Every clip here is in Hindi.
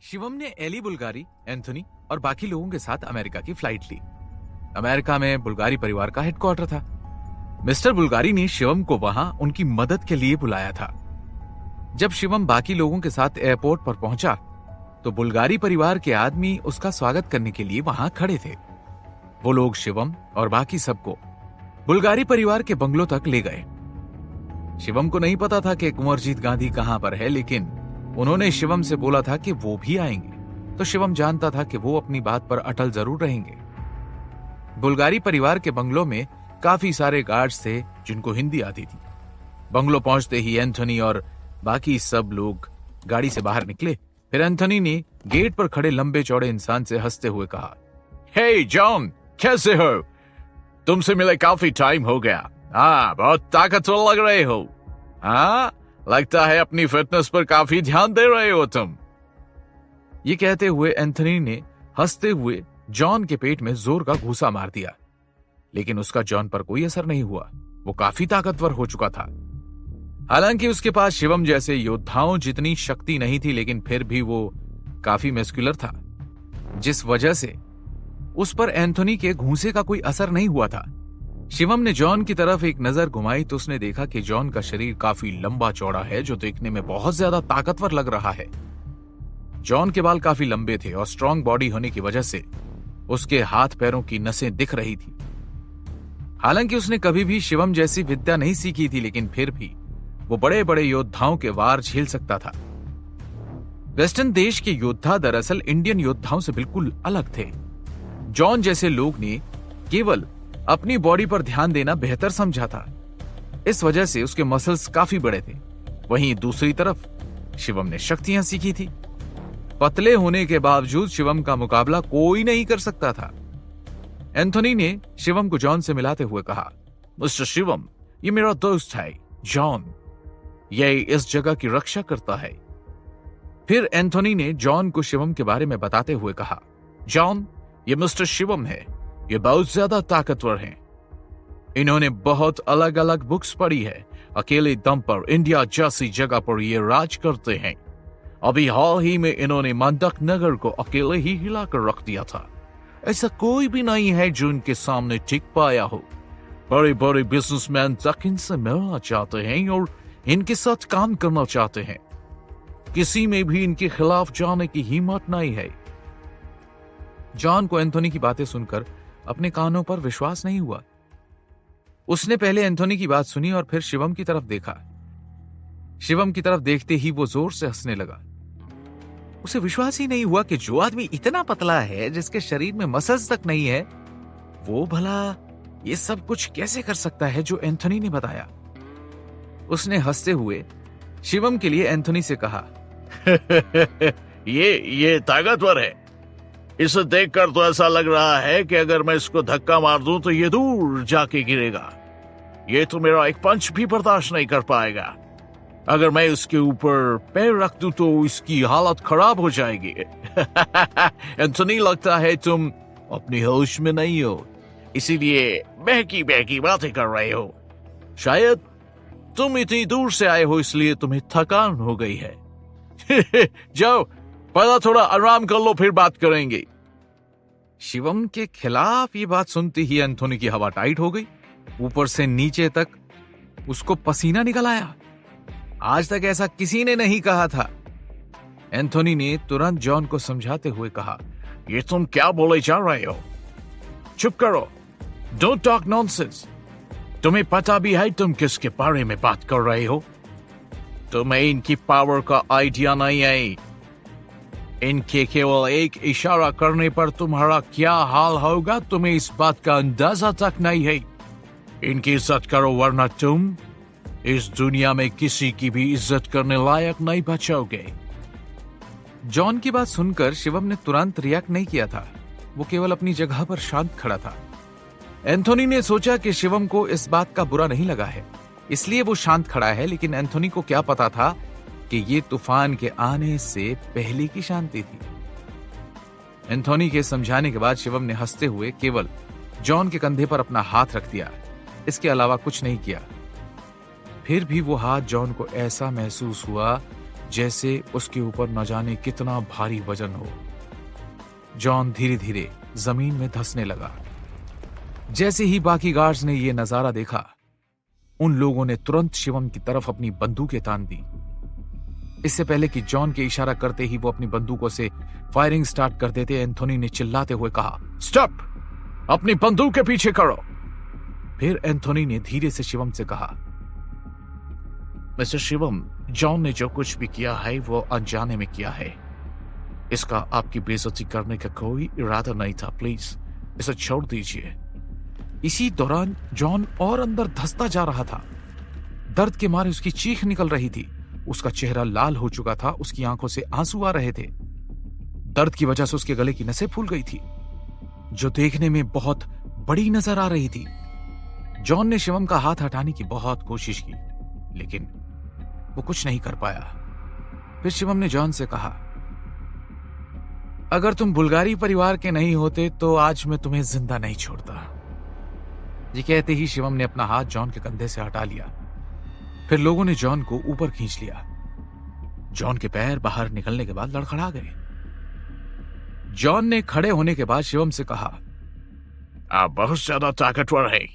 शिवम ने एली बुल्गारी, एंथोनी और बाकी लोगों के साथ अमेरिका की फ्लाइट ली। अमेरिका में बुल्गारी परिवार का हेडक्वार्टर था। मिस्टर बुल्गारी ने शिवम को वहां उनकी मदद के लिए बुलाया था। जब शिवम बाकी लोगों के साथ एयरपोर्ट पर पहुंचा तो बुल्गारी परिवार के आदमी उसका स्वागत करने के लिए वहां खड़े थे। वो लोग शिवम और बाकी सबको बुल्गारी परिवार के बंगलों तक ले गए। शिवम को नहीं पता था कि कुंवरजीत गांधी कहां पर है, लेकिन उन्होंने शिवम से बोला था कि वो भी आएंगे, तो शिवम जानता था कि वो अपनी बात पर अटल जरूर रहेंगे। बुल्गारी परिवार के बंगलों में काफी सारे गार्ड्स थे जिनको हिंदी आती थी। बंगलो पहुंचते ही एंथोनी और बाकी सब लोग गाड़ी से बाहर निकले। फिर एंथोनी ने गेट पर खड़े लंबे चौड़े इंसान से हंसते हुए कहा, हे जॉन, कैसे हो? तुमसे मिले काफी टाइम हो गया। हाँ, बहुत ताकतवर लग रहे हो। हाँ, लगता है अपनी फिटनेस पर काफी ध्यान दे रहे हो तुम। ये कहते हुए एंथोनी ने हंसते हुए जॉन के पेट में जोर का घूसा मार दिया, लेकिन उसका जॉन पर कोई असर नहीं हुआ। वो काफी ताकतवर हो चुका था। हालांकि उसके पास शिवम जैसे योद्धाओं जितनी शक्ति नहीं थी, लेकिन फिर भी वो काफी मस्कुलर था, जिस वजह से उस पर एंथोनी के घूंसे का कोई असर नहीं हुआ था। शिवम ने जॉन की तरफ एक नजर घुमाई तो उसने देखा कि जॉन का शरीर काफी लंबा चौड़ा है, जो देखने में बहुत ज्यादा ताकतवर लग रहा है। जॉन के बाल काफी लंबे थे और स्ट्रांग बॉडी होने की वजह से उसके हाथ पैरों की नसें दिख रही थी। हालांकि उसने कभी भी शिवम जैसी विद्या नहीं सीखी थी, लेकिन फिर भी वो बड़े बड़े योद्धाओं के वार झेल सकता था। वेस्टर्न देश के योद्धा दरअसल इंडियन योद्धाओं से बिल्कुल अलग थे। जॉन जैसे लोग ने केवल अपनी बॉडी पर ध्यान देना बेहतर समझा था, इस वजह से उसके मसल्स काफी बड़े थे। वहीं दूसरी तरफ शिवम ने शक्तियां सीखी थी। पतले होने के बावजूद शिवम का मुकाबला कोई नहीं कर सकता था। एंथोनी ने शिवम को जॉन से मिलाते हुए कहा, मिस्टर शिवम, ये मेरा दोस्त है जॉन, ये इस जगह की रक्षा करता है। फिर एंथोनी ने जॉन को शिवम के बारे में बताते हुए कहा, जॉन, ये मिस्टर शिवम है, ये बहुत ज्यादा ताकतवर हैं। इन्होंने बहुत अलग अलग बुक्स पढ़ी है। अकेले दम पर इंडिया जैसी जगह पर ये राज करते हैं। अभी हाल ही में इन्होंने मंडक नगर को अकेले ही हिलाकर रख दिया था। ऐसा कोई भी नहीं है जो इनके सामने टिक पाया हो। बड़े बड़े बिजनेसमैन तक इनसे मिलना चाहते हैं और इनके साथ काम करना चाहते हैं। किसी में भी इनके खिलाफ जाने की हिम्मत नहीं है। जॉन को एंथोनी की बातें सुनकर अपने कानों पर विश्वास नहीं हुआ। उसने पहले एंथोनी की बात सुनी और फिर शिवम की तरफ देखा। शिवम की तरफ देखते ही वो जोर से हंसने लगा। उसे विश्वास ही नहीं हुआ कि जो आदमी इतना पतला है, जिसके शरीर में मसल्स तक नहीं है, वो भला ये सब कुछ कैसे कर सकता है जो एंथोनी ने बताया। उसने हंसते हुए शिवम के लिए एंथोनी से कहा, ये ताकतवर है। इसे देखकर तो ऐसा लग रहा है कि अगर मैं इसको धक्का मार दूं तो ये दूर जाके गिरेगा। ये तो मेरा एक पंच भी बर्दाश्त नहीं कर पाएगा। अगर मैं उसके ऊपर पैर रख दूं तो इसकी हालत खराब हो जाएगी। एंथोनी, लगता है तुम अपनी होश में नहीं हो, इसीलिए बहकी बहकी बातें कर रहे हो। शायद तुम इतनी दूर से आए हो इसलिए तुम्हें थकान हो गई है। जाओ, पहला थोड़ा आराम कर लो, फिर बात करेंगे। शिवम के खिलाफ ये बात सुनते ही एंथोनी की हवा टाइट हो गई। ऊपर से नीचे तक उसको पसीना निकल आया। आज तक ऐसा किसी ने नहीं कहा था। एंथोनी ने तुरंत जॉन को समझाते हुए कहा, ये तुम क्या बोले जा रहे हो? चुप करो, डोंट टॉक नॉनसेंस। तुम्हें पता भी है तुम किसके बारे में बात कर रहे हो? तुम्हें इनकी पावर का आइडिया नहीं है। इनके केवल एक इशारा करने पर तुम्हारा क्या हाल होगा, तुम्हें इस बात का अंदाजा तक नहीं है। इनकी इज्जत करो, वरना तुम इस दुनिया में किसी की भी इज्जत करने लायक नहीं बचोगे। जॉन की बात सुनकर शिवम ने तुरंत रिएक्ट नहीं किया था। वो केवल अपनी जगह पर शांत खड़ा था। एंथोनी ने सोचा कि शिवम को इस बात का बुरा नहीं लगा है, इसलिए वो शांत खड़ा है, लेकिन एंथोनी को क्या पता था कि ये तूफान के आने से पहले की शांति थी। एंथोनी के समझाने के बाद शिवम ने हंसते हुए केवल जॉन के कंधे पर अपना हाथ रख दिया, इसके अलावा कुछ नहीं किया। फिर भी वो हाथ जॉन को ऐसा महसूस हुआ जैसे उसके ऊपर न जाने कितना भारी वजन हो। जॉन धीरे धीरे जमीन में धंसने लगा। जैसे ही बाकी गार्ड्स ने यह नजारा देखा, उन लोगों ने तुरंत शिवम की तरफ अपनी बंदूकें तान दी। इससे पहले कि जॉन के इशारा करते ही वो अपनी बंदूकों से फायरिंग स्टार्ट कर देते, एंथोनी ने चिल्लाते हुए कहा, स्टॉप, अपनी बंदूक के पीछे करो। फिर एंथोनी ने धीरे से शिवम से कहा, मिस्टर शिवम, जॉन ने जो कुछ भी किया है वो अनजाने में किया है। इसका आपकी बेइज्जती करने का कोई इरादा नहीं था, प्लीज इसे छोड़ दीजिए। इसी दौरान जॉन और अंदर धंसता जा रहा था। दर्द के मारे उसकी चीख निकल रही थी। उसका चेहरा लाल हो चुका था, उसकी आंखों से आंसू आ रहे थे। दर्द की वजह से उसके गले की नसें फूल गई थी, जो देखने में बहुत बड़ी नजर आ रही थी। जॉन ने शिवम का हाथ हटाने की बहुत कोशिश की, लेकिन वो कुछ नहीं कर पाया। फिर शिवम ने जॉन से कहा, अगर तुम बुल्गारी परिवार के नहीं होते तो आज मैं तुम्हें जिंदा नहीं छोड़ता। ये कहते ही शिवम ने अपना हाथ जॉन के कंधे से हटा लिया। फिर लोगों ने जॉन को ऊपर खींच लिया। जॉन के पैर बाहर निकलने के बाद लड़खड़ा गए। जॉन ने खड़े होने के बाद शिवम से कहा, आप बहुत ज्यादा ताकतवर हैं।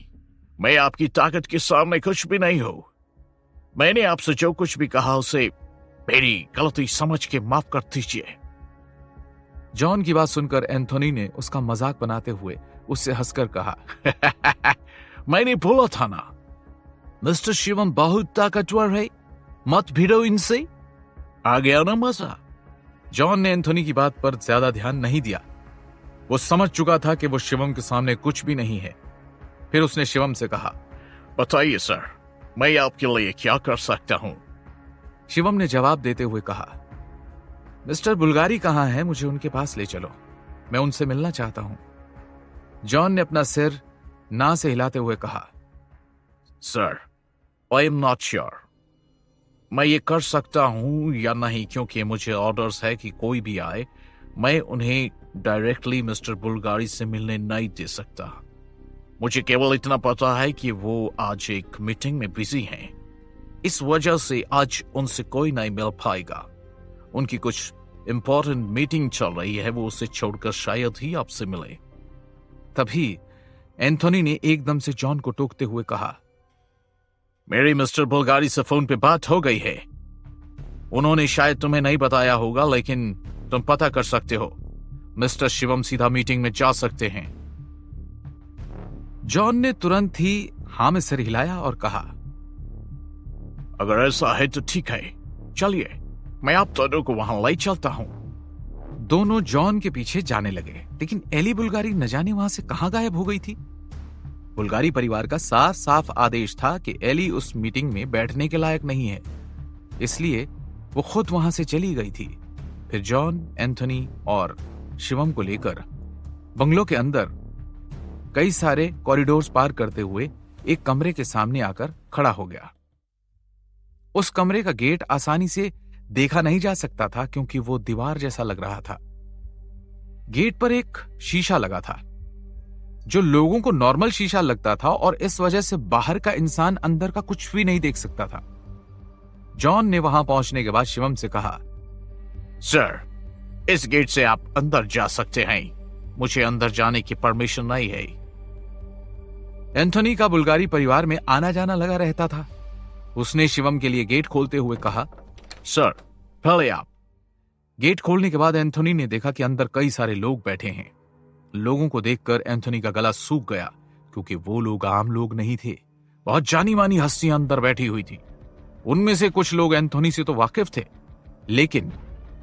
मैं आपकी ताकत के सामने कुछ भी नहीं हूं। मैंने आपसे जो कुछ भी कहा उसे मेरी गलती समझ के माफ कर दीजिए। जॉन की बात सुनकर एंथोनी ने उसका मजाक बनाते हुए उससे हंसकर कहा, मैंने बोला था ना, मिस्टर शिवम बहुत ताकतवर है, मत भिड़ो इनसे। आ गया ना मजा। जॉन ने एंथोनी की बात पर ज्यादा ध्यान नहीं दिया। वो समझ चुका था कि वो शिवम के सामने कुछ भी नहीं है। फिर उसने शिवम से कहा, बताइए सर, मैं आपके लिए क्या कर सकता हूं? शिवम ने जवाब देते हुए कहा, मिस्टर बुल्गारी कहां है, मुझे उनके पास ले चलो, मैं उनसे मिलना चाहता हूं। जॉन ने अपना सिर ना से हिलाते हुए कहा, sir, I am not sure मैं ये कर सकता हूं या नहीं, क्योंकि मुझे ऑर्डर्स है कि कोई भी आए मैं उन्हें डायरेक्टली मिस्टर बुल्गारी से मिलने नहीं दे सकता। मुझे केवल इतना पता है कि वो आज एक मीटिंग में बिजी हैं, इस वजह से आज उनसे कोई नहीं मिल पाएगा। उनकी कुछ इंपॉर्टेंट मीटिंग चल रही है, वो उसे छोड़कर शायद ही आपसे मिले। तभी एंथोनी ने एकदम से जॉन को टोकते हुए कहा, मेरी मिस्टर बुल्गारी से फोन पे बात हो गई है। उन्होंने शायद तुम्हें नहीं बताया होगा, लेकिन तुम पता कर सकते हो। मिस्टर शिवम सीधा मीटिंग में जा सकते हैं। जॉन ने तुरंत ही हां में सिर हिलाया और कहा, अगर ऐसा है तो ठीक है, चलिए मैं आप दोनों को वहां ले चलता हूं। दोनों जॉन के पीछे जाने लगे, लेकिन एली बुल्गारी न जाने वहां से कहां गायब हो गई थी। बुल्गारी परिवार का साफ साफ आदेश था कि एली उस मीटिंग में बैठने के लायक नहीं है, इसलिए वो खुद वहां से चली गई थी। फिर जॉन, एंथोनी और शिवम को लेकर बंगलो के अंदर कई सारे कॉरिडोर्स पार करते हुए एक कमरे के सामने आकर खड़ा हो गया। उस कमरे का गेट आसानी से देखा नहीं जा सकता था, क्योंकि वो दीवार जैसा लग रहा था। गेट पर एक शीशा लगा था, जो लोगों को नॉर्मल शीशा लगता था, और इस वजह से बाहर का इंसान अंदर का कुछ भी नहीं देख सकता था। जॉन ने वहां पहुंचने के बाद शिवम से कहा, सर, इस गेट से आप अंदर जा सकते हैं, मुझे अंदर जाने की परमिशन नहीं है। एंथोनी का बुल्गारी परिवार में आना जाना लगा रहता था। उसने शिवम के लिए गेट खोलते हुए कहा, सर, पहले आप। गेट खोलने के बाद एंथोनी ने देखा कि अंदर कई सारे लोग बैठे हैं। लोगों को देखकर एंथोनी का गला सूख गया, क्योंकि वो लोग आम लोग नहीं थे। बहुत जानी मानी हस्तियां अंदर बैठी हुई थी। उनमें से कुछ लोग एंथोनी से तो वाकिफ थे, लेकिन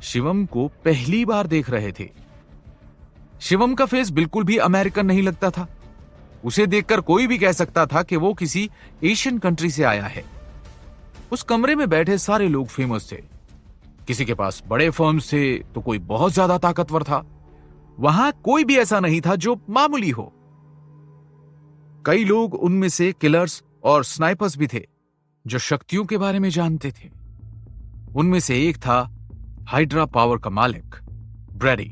शिवम को पहली बार देख रहे थे। शिवम का फेस बिल्कुल भी अमेरिकन नहीं लगता था। उसे देखकर कोई भी कह सकता था कि वो किसी एशियन कंट्री से आया है। उस कमरे में बैठे सारे लोग फेमस थे। किसी के पास बड़े फर्म्स थे, तो कोई बहुत ज्यादा ताकतवर था। वहां कोई भी ऐसा नहीं था जो मामूली हो। कई लोग, उनमें से किलर्स और स्नाइपर्स भी थे, जो शक्तियों के बारे में जानते थे। उनमें से एक था हाइड्रा पावर का मालिक, ब्रैडी।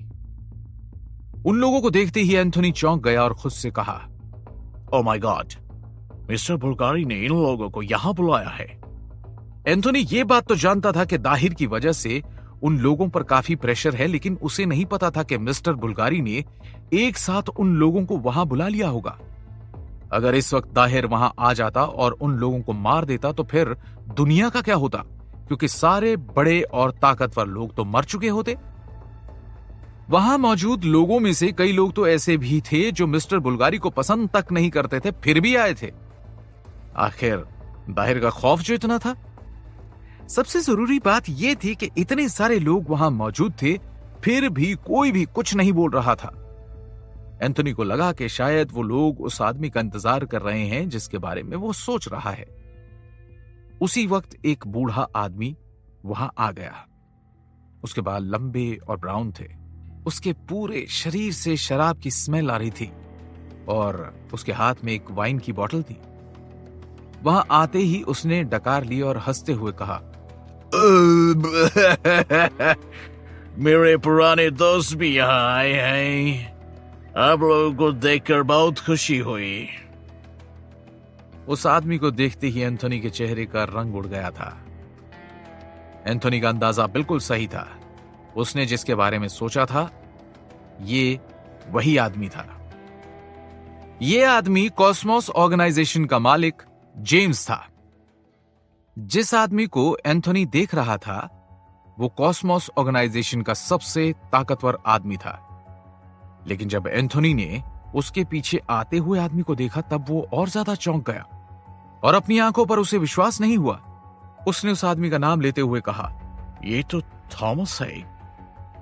उन लोगों को देखते ही एंथोनी चौंक गया और खुद से कहा, oh my God, mister Bulgari ने इन लोगों को यहां बुलाया है। एंथोनी ये बात तो जानता था कि दाहिर की वजह से उन लोगों पर काफी प्रेशर है, लेकिन उसे नहीं पता था कि मिस्टर बुल्गारी ने एक साथ उन लोगों को वहां बुला लिया होगा। अगर इस वक्त दाहिर वहां आ जाता और उन लोगों को मार देता तो फिर दुनिया का क्या होता, क्योंकि सारे बड़े और ताकतवर लोग तो मर चुके होते। वहां मौजूद लोगों में से कई लोग तो ऐसे भी थे जो मिस्टर बुल्गारी को पसंद तक नहीं करते थे, फिर भी आए थे। आखिर दाहिर का खौफ जो इतना था। सबसे जरूरी बात यह थी कि इतने सारे लोग वहां मौजूद थे, फिर भी कोई भी कुछ नहीं बोल रहा था। एंथोनी को लगा कि शायद वो लोग उस आदमी का इंतजार कर रहे हैं जिसके बारे में वो सोच रहा है। उसी वक्त एक बूढ़ा आदमी वहां आ गया। उसके बाल लंबे और ब्राउन थे। उसके पूरे शरीर से शराब की स्मेल आ रही थी और उसके हाथ में एक वाइन की बोतल थी। वहां आते ही उसने डकार ली और हंसते हुए कहा, मेरे पुराने दोस्त भी यहाँ आए हैं। आप लोगों को देखकर बहुत खुशी हुई। उस आदमी को देखते ही एंथोनी के चेहरे का रंग उड़ गया था। एंथोनी का अंदाजा बिल्कुल सही था। उसने जिसके बारे में सोचा था, ये वही आदमी था। ये आदमी कॉस्मोस ऑर्गेनाइजेशन का मालिक जेम्स था। जिस आदमी को एंथोनी देख रहा था वो कॉस्मोस ऑर्गेनाइजेशन का सबसे ताकतवर आदमी था। लेकिन जब एंथोनी ने उसके पीछे आते हुए आदमी को देखा तब वो और ज्यादा चौंक गया और अपनी आंखों पर उसे विश्वास नहीं हुआ। उसने उस आदमी का नाम लेते हुए कहा, ये तो थॉमस है।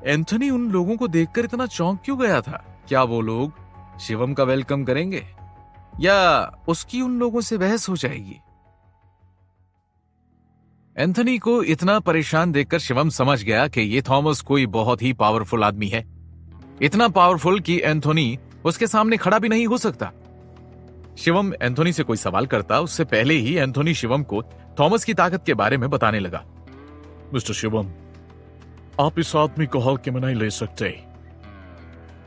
एंथोनी उन लोगों को देखकर इतना चौंक क्यों गया था? क्या वो लोग शिवम का वेलकम करेंगे या उसकी उन लोगों से बहस हो जाएगी? एंथोनी को इतना परेशान देखकर शिवम समझ गया कि ये थॉमस कोई बहुत ही पावरफुल आदमी है। इतना पावरफुल कि एंथोनी उसके सामने खड़ा भी नहीं हो सकता। शिवम एंथोनी से कोई सवाल करता उससे पहले ही एंथोनी शिवम को थॉमस की ताकत के बारे में बताने लगा। मिस्टर शिवम, आप इस आदमी को हल्के में नहीं ले सकते।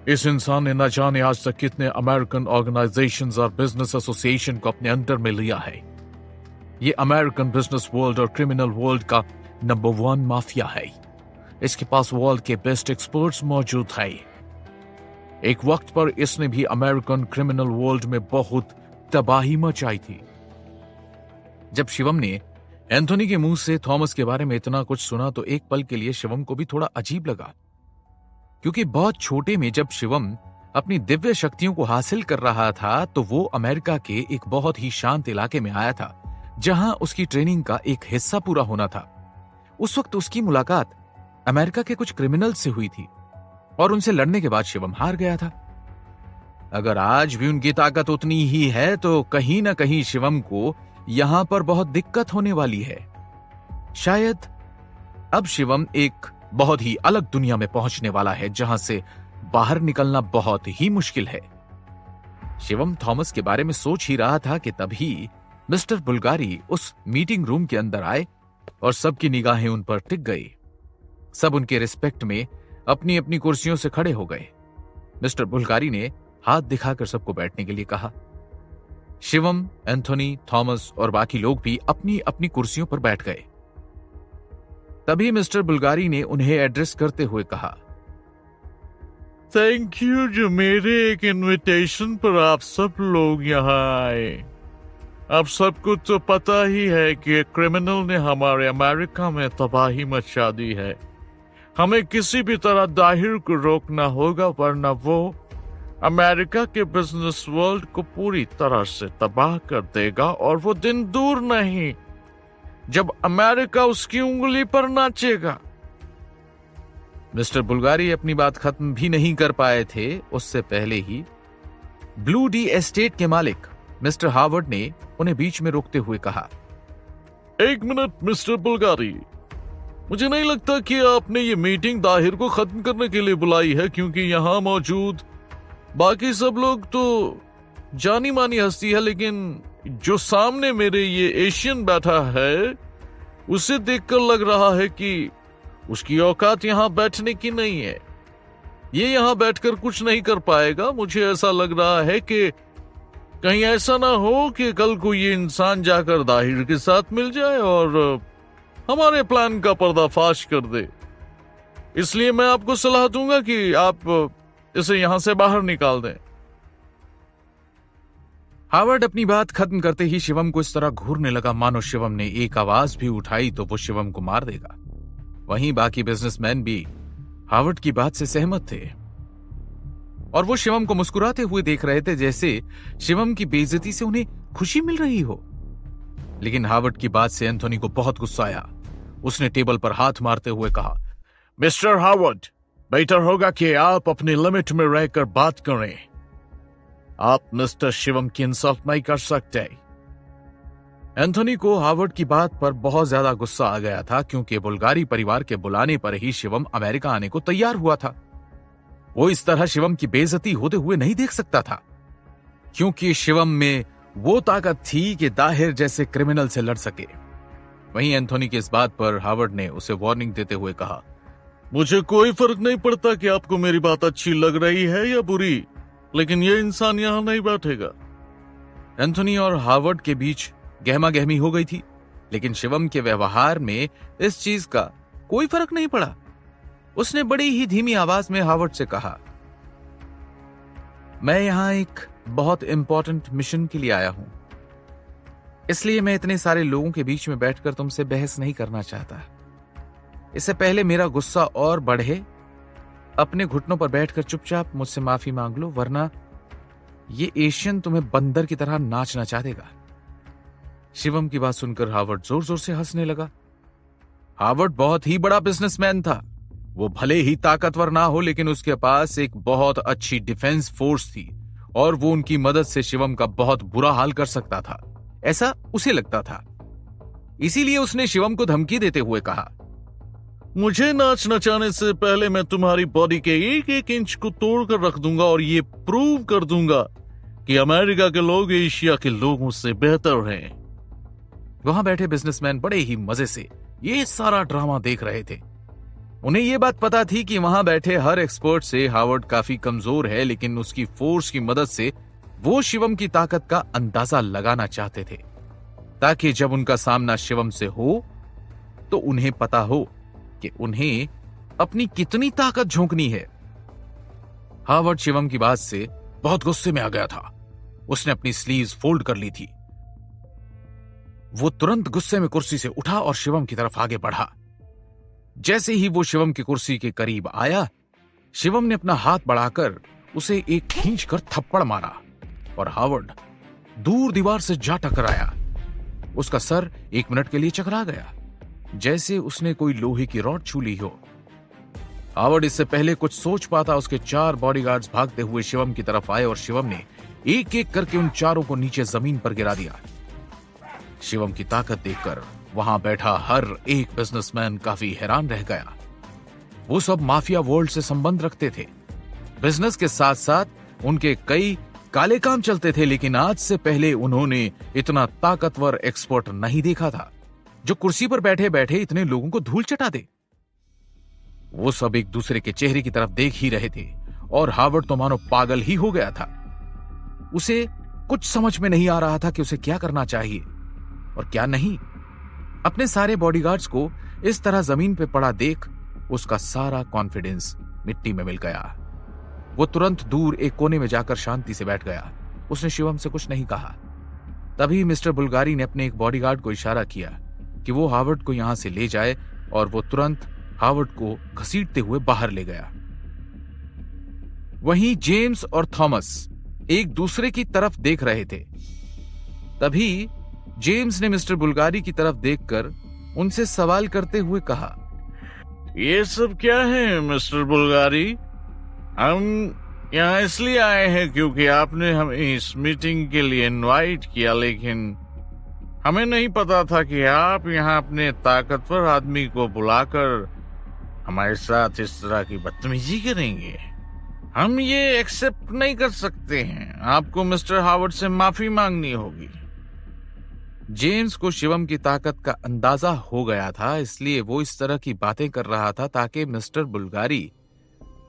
इस इंसान ने न जाने आज तक कितने अमेरिकन ऑर्गेनाइजेशंस और बिजनेस एसोसिएशन को अपने अंडर में लिया है। ये अमेरिकन बिजनेस वर्ल्ड और क्रिमिनल वर्ल्ड का नंबर 1 माफिया है। इसके पास वर्ल्ड के बेस्ट एक्सपर्ट्स मौजूद है। एक वक्त पर इसने भी अमेरिकन क्रिमिनल वर्ल्ड में बहुत तबाही मचाई थी। जब शिवम ने एंथोनी के मुंह से थॉमस के बारे में इतना कुछ सुना तो एक पल के लिए शिवम को भी थोड़ा अजीब लगा, क्योंकि बहुत छोटे में जब शिवम अपनी दिव्य शक्तियों को हासिल कर रहा था तो वो अमेरिका के एक बहुत ही शांत इलाके में आया था जहां उसकी ट्रेनिंग का एक हिस्सा पूरा होना था। उस वक्त उसकी मुलाकात अमेरिका के कुछ क्रिमिनल से हुई थी और उनसे लड़ने के बाद शिवम हार गया था। अगर आज भी उनकी ताकत उतनी ही है तो कहीं ना कहीं शिवम को यहां पर बहुत दिक्कत होने वाली है। शायद अब शिवम एक बहुत ही अलग दुनिया में पहुंचने वाला है जहां से बाहर निकलना बहुत ही मुश्किल है। शिवम थॉमस के बारे में सोच ही रहा था कि तभी मिस्टर बुल्गारी उस मीटिंग रूम के अंदर आए और सबकी निगाहें उन पर टिक गई। सब उनके रिस्पेक्ट में अपनी अपनी कुर्सियों से खड़े हो गए। मिस्टर बुल्गारी ने हाथ दिखाकर सबको बैठने के लिए कहा। शिवम, एंथोनी, थॉमस और बाकी लोग भी अपनी अपनी कुर्सियों पर बैठ गए। तभी मिस्टर बुल्गारी ने उन्हें एड्रेस करते हुए कहा, थैंक यू जो मेरे एक इनविटेशन पर आप सब लोग यहाँ आए। आप सबको तो पता ही है कि क्रिमिनल ने हमारे अमेरिका में तबाही मचा दी है। हमें किसी भी तरह दाहिर को रोकना होगा, वरना वो अमेरिका के बिजनेस वर्ल्ड को पूरी तरह से तबाह कर देगा। और वो दिन दूर नहीं जब अमेरिका उसकी उंगली पर नाचेगा। मिस्टर बुल्गारी अपनी बात खत्म भी नहीं कर पाए थे, उससे पहले ही ब्लू डी एस्टेट के मालिक मिस्टर हार्वर्ड ने उन्हें बीच में रोकते हुए कहा, एक मिनट मिस्टर बुल्गारी, मुझे नहीं लगता कि आपने ये मीटिंग दाहिर को खत्म करने के लिए बुलाई है, क्योंकि यहाँ मौजूद बाकी सब लोग तो जानी मानी हस्ती है, लेकिन जो सामने मेरे ये एशियन बैठा है उसे देखकर लग रहा है कि उसकी औकात यहाँ बैठने की नहीं है। ये यहाँ बैठकर कुछ नहीं कर पाएगा। मुझे ऐसा लग रहा है कि कहीं ऐसा ना हो कि कल को ये इंसान जाकर दाहिर के साथ मिल जाए और हमारे प्लान का पर्दाफाश कर दे। इसलिए मैं आपको सलाह दूंगा कि आप इसे यहां से बाहर निकाल दें। हावर्ड अपनी बात खत्म करते ही शिवम को इस तरह घूरने लगा मानो शिवम ने एक आवाज भी उठाई तो वो शिवम को मार देगा। वहीं बाकी बिजनेसमैन भी हावर्ड की बात से सहमत थे और वो शिवम को मुस्कुराते हुए देख रहे थे जैसे शिवम की बेइज्जती से उन्हें खुशी मिल रही हो। लेकिन हावर्ड की बात से एंथोनी को बहुत गुस्सा आया। उसने टेबल पर हाथ मारते हुए कहा, मिस्टर हावर्ड, बेहतर होगा कि आप अपनी लिमिट में रहकर बात करें। आप मिस्टर शिवम की इंसल्ट नहीं कर सकते। एंथोनी को हावर्ड की बात पर बहुत ज्यादा गुस्सा आ गया था क्योंकि बुल्गारी परिवार के बुलाने पर ही शिवम अमेरिका आने को तैयार हुआ था। वो इस तरह शिवम की बेइज्जती होते हुए नहीं देख सकता था क्योंकि शिवम में वो ताकत थी कि दाहिर जैसे क्रिमिनल से लड़ सके। वहीं एंथोनी की इस बात पर हावर्ड ने उसे वार्निंग देते हुए कहा, मुझे कोई फर्क नहीं पड़ता कि आपको मेरी बात अच्छी लग रही है या बुरी, लेकिन ये इंसान यहां नहीं बैठेगा। एंथोनी और हावर्ड के बीच गहमा गहमी हो गई थी, लेकिन शिवम के व्यवहार में इस चीज का कोई फर्क नहीं पड़ा। उसने बड़ी ही धीमी आवाज में हावर्ड से कहा, मैं यहां एक बहुत इंपॉर्टेंट मिशन के लिए आया हूं, इसलिए मैं इतने सारे लोगों के बीच में बैठकर तुमसे बहस नहीं करना चाहता। इससे पहले मेरा गुस्सा और बढ़े, अपने घुटनों पर बैठकर चुपचाप मुझसे माफी मांग लो, वरना ये एशियन तुम्हें बंदर की तरह नाच नचा देगा। शिवम की बात सुनकर हावर्ड जोर जोर से हंसने लगा। हावर्ड बहुत ही बड़ा बिजनेसमैन था। वो भले ही ताकतवर ना हो, लेकिन उसके पास एक बहुत अच्छी डिफेंस फोर्स थी और वो उनकी मदद से शिवम का बहुत बुरा हाल कर सकता था, ऐसा उसे लगता था। इसीलिए उसने शिवम को धमकी देते हुए कहा, मुझे नाच नचाने से पहले मैं तुम्हारी बॉडी के एक एक इंच को तोड़कर रख दूंगा और ये प्रूव कर दूंगा कि अमेरिका के लोग एशिया के लोगों से बेहतर हैं। वहां बैठे बिजनेसमैन बड़े ही मजे से ये सारा ड्रामा देख रहे थे। उन्हें यह बात पता थी कि वहां बैठे हर एक्सपर्ट से हावर्ड काफी कमजोर है, लेकिन उसकी फोर्स की मदद से वो शिवम की ताकत का अंदाजा लगाना चाहते थे ताकि जब उनका सामना शिवम से हो तो उन्हें पता हो कि उन्हें अपनी कितनी ताकत झोंकनी है। हावर्ड शिवम की बात से बहुत गुस्से में आ गया था। उसने अपनी स्लीव्स फोल्ड कर ली थी। वो तुरंत गुस्से में कुर्सी से उठा और शिवम की तरफ आगे बढ़ा। जैसे ही वो शिवम की कुर्सी के करीब आया, शिवम ने अपना हाथ बढ़ाकर उसे एक खींचकर थप्पड़ मारा और हावर्ड दूर दीवार से जा टकराया। उसका सर 1 मिनट के लिए चकरा गया, जैसे उसने कोई लोहे की रॉड छू ली हो। हावर्ड इससे पहले कुछ सोच पाता उसके 4 बॉडीगार्ड्स भागते हुए शिवम की तरफ आए और शिवम ने एक एक करके उन चारों को नीचे जमीन पर गिरा दिया। शिवम की ताकत देखकर वहां बैठा हर एक बिजनेसमैन काफी हैरान रह गया। वो सब माफिया वर्ल्ड से संबंध रखते थे। बिजनेस के साथ साथ उनके कई काले काम चलते थे, लेकिन आज से पहले उन्होंने इतना ताकतवर एक्सपर्ट नहीं देखा था जो कुर्सी पर बैठे बैठे इतने लोगों को धूल चटा दे। वो सब एक दूसरे के चेहरे की तरफ देख ही रहे थे और हावर्ड तो मानो पागल ही हो गया था। उसे कुछ समझ में नहीं आ रहा था कि उसे क्या करना चाहिए और क्या नहीं। अपने सारे बॉडीगार्ड्स को इस तरह जमीन पे पड़ा देख उसका सारा कॉन्फिडेंस मिट्टी में मिल गया। वो तुरंत दूर एक कोने में जाकर शांति से बैठ गया। उसने शिवम से कुछ नहीं कहा। तभी मिस्टर बुल्गारी ने अपने एक बॉडीगार्ड को इशारा किया कि वो हावर्ड को यहां से ले जाए और वो तुरंत हावर्ड को घसीटते हुए बाहर ले गया। वहीं जेम्स और थॉमस एक दूसरे की तरफ देख रहे थे। तभी जेम्स ने मिस्टर बुल्गारी की तरफ देखकर उनसे सवाल करते हुए कहा, ये सब क्या है मिस्टर बुल्गारी? हम यहाँ इसलिए आए हैं क्योंकि आपने हमें इस मीटिंग के लिए इनवाइट किया, लेकिन हमें नहीं पता था कि आप यहाँ अपने ताकतवर आदमी को बुलाकर हमारे साथ इस तरह की बदतमीजी करेंगे। हम ये एक्सेप्ट नहीं कर सकते हैं। आपको मिस्टर हावर्ड से माफी मांगनी होगी। जेम्स को शिवम की ताकत का अंदाजा हो गया था, इसलिए वो इस तरह की बातें कर रहा था ताकि मिस्टर बुल्गारी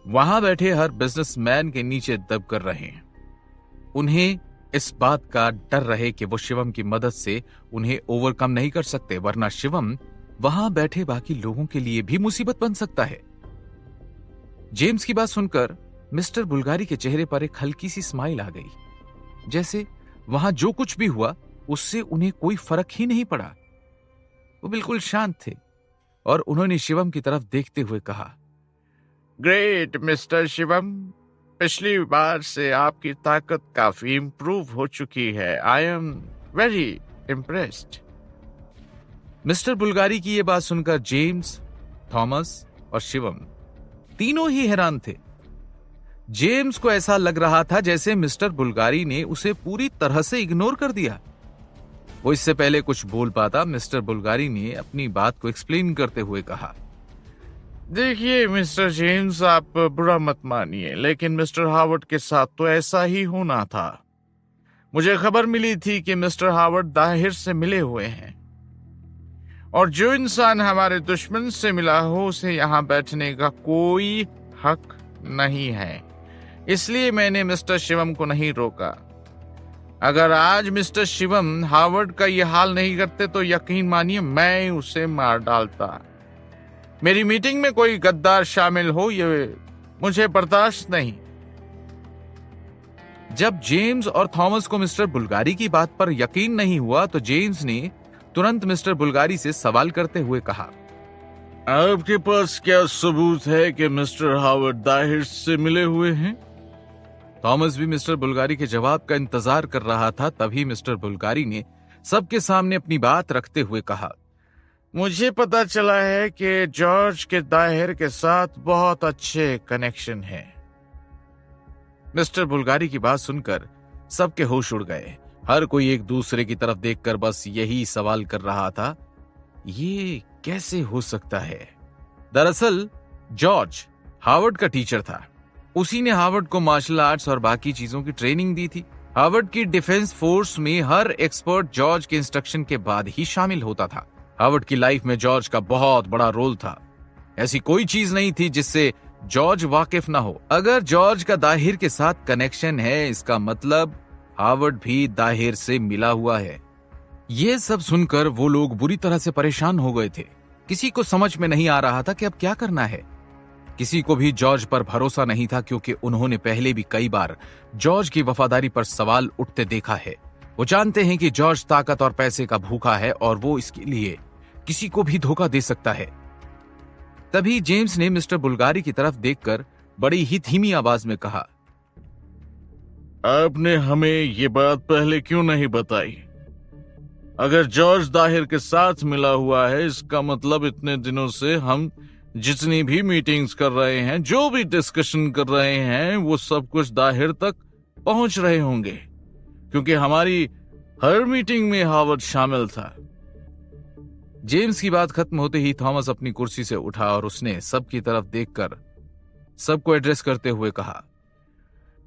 वहां बैठे हर बिजनेसमैन के नीचे दब कर रहे। उन्हें इस बात का डर रहे कि वो शिवम की मदद से उन्हें ओवरकम नहीं कर सकते, वरना शिवम वहां बैठे बाकी लोगों के लिए भी मुसीबत बन सकता है। जेम्स की बात सुनकर मिस्टर बुल्गारी के चेहरे पर एक हल्की सी स्माइल आ गई, जैसे वहां जो कुछ भी हुआ उससे उन्हें कोई फर्क ही नहीं पड़ा। वो बिल्कुल शांत थे और उन्होंने शिवम की तरफ देखते हुए कहा, ग्रेट मिस्टर शिवम, पिछली बार से आपकी ताकत काफी इंप्रूव हो चुकी है। I am very impressed. Mister Bulgari की यह बात सुनकर जेम्स, थॉमस और शिवम तीनों ही हैरान थे। जेम्स को ऐसा लग रहा था जैसे मिस्टर बुल्गारी ने उसे पूरी तरह से इग्नोर कर दिया। वो इससे पहले कुछ बोल पाता, मिस्टर बुल्गारी ने अपनी बात को एक्सप्लेन करते हुए कहा, देखिए मिस्टर जेम्स, आप बुरा मत मानिए, लेकिन मिस्टर हार्वर्ड के साथ तो ऐसा ही होना था। मुझे खबर मिली थी कि मिस्टर हार्वर्ड दाहिर से मिले हुए हैं, और जो इंसान हमारे दुश्मन से मिला हो उसे यहाँ बैठने का कोई हक नहीं है। इसलिए मैंने मिस्टर शिवम को नहीं रोका। अगर आज मिस्टर शिवम हार्वर्ड का यह हाल नहीं करते तो यकीन मानिए मैं उसे मार डालता। मेरी मीटिंग में कोई गद्दार शामिल हो ये मुझे बर्दाश्त नहीं। जब जेम्स और थॉमस को मिस्टर बुल्गारी की बात पर यकीन नहीं हुआ तो जेम्स ने तुरंत मिस्टर बुल्गारी से सवाल करते हुए कहा, आपके पास क्या सबूत है कि मिस्टर हार्वर्ड दाहिर से मिले हुए हैं? थॉमस भी मिस्टर बुल्गारी के जवाब का इंतजार कर रहा था। तभी मिस्टर बुल्गारी ने सबके सामने अपनी बात रखते हुए कहा, मुझे पता चला है कि जॉर्ज के दाहिर के साथ बहुत अच्छे कनेक्शन हैं। मिस्टर बुल्गारी की बात सुनकर सबके होश उड़ गए। हर कोई एक दूसरे की तरफ देखकर बस यही सवाल कर रहा था, ये कैसे हो सकता है? दरअसल जॉर्ज हार्वर्ड का टीचर था। उसी ने हार्वर्ड को मार्शल आर्ट्स और बाकी चीजों की ट्रेनिंग दी थी। हार्वर्ड की डिफेंस फोर्स में हर एक्सपर्ट जॉर्ज के इंस्ट्रक्शन के बाद ही शामिल होता था। हार्वर्ड की लाइफ में जॉर्ज का बहुत बड़ा रोल था। ऐसी कोई चीज नहीं थी जिससे जॉर्ज वाकिफ ना हो। अगर जॉर्ज का दाहिर के साथ कनेक्शन है, इसका मतलब हार्वर्ड भी दाहिर से मिला हुआ है। यह सब सुनकर वो लोग बुरी तरह से परेशान हो गए थे। किसी को समझ में नहीं आ रहा था कि अब क्या करना है। किसी को भी जॉर्ज पर भरोसा नहीं था, क्योंकि उन्होंने पहले भी कई बार जॉर्ज की वफादारी पर सवाल उठते देखा है। वो जानते हैं कि जॉर्ज ताकत और पैसे का भूखा है और वो इसके लिए किसी को भी धोखा दे सकता है। तभी जेम्स ने मिस्टर बुल्गारी की तरफ देखकर बड़ी ही धीमी आवाज में कहा, आपने हमें ये बात पहले क्यों नहीं बताई? अगर जॉर्ज दाहिर के साथ मिला हुआ है, इसका मतलब इतने दिनों से हम जितनी भी मीटिंग्स कर रहे हैं, जो भी डिस्कशन कर रहे हैं, वो सब कुछ दाहिर तक पहुंच रहे होंगे, क्योंकि हमारी हर मीटिंग में हार्वर्ड शामिल था। जेम्स की बात खत्म होते ही थॉमस अपनी कुर्सी से उठा और उसने सबकी तरफ देखकर सबको एड्रेस करते हुए कहा,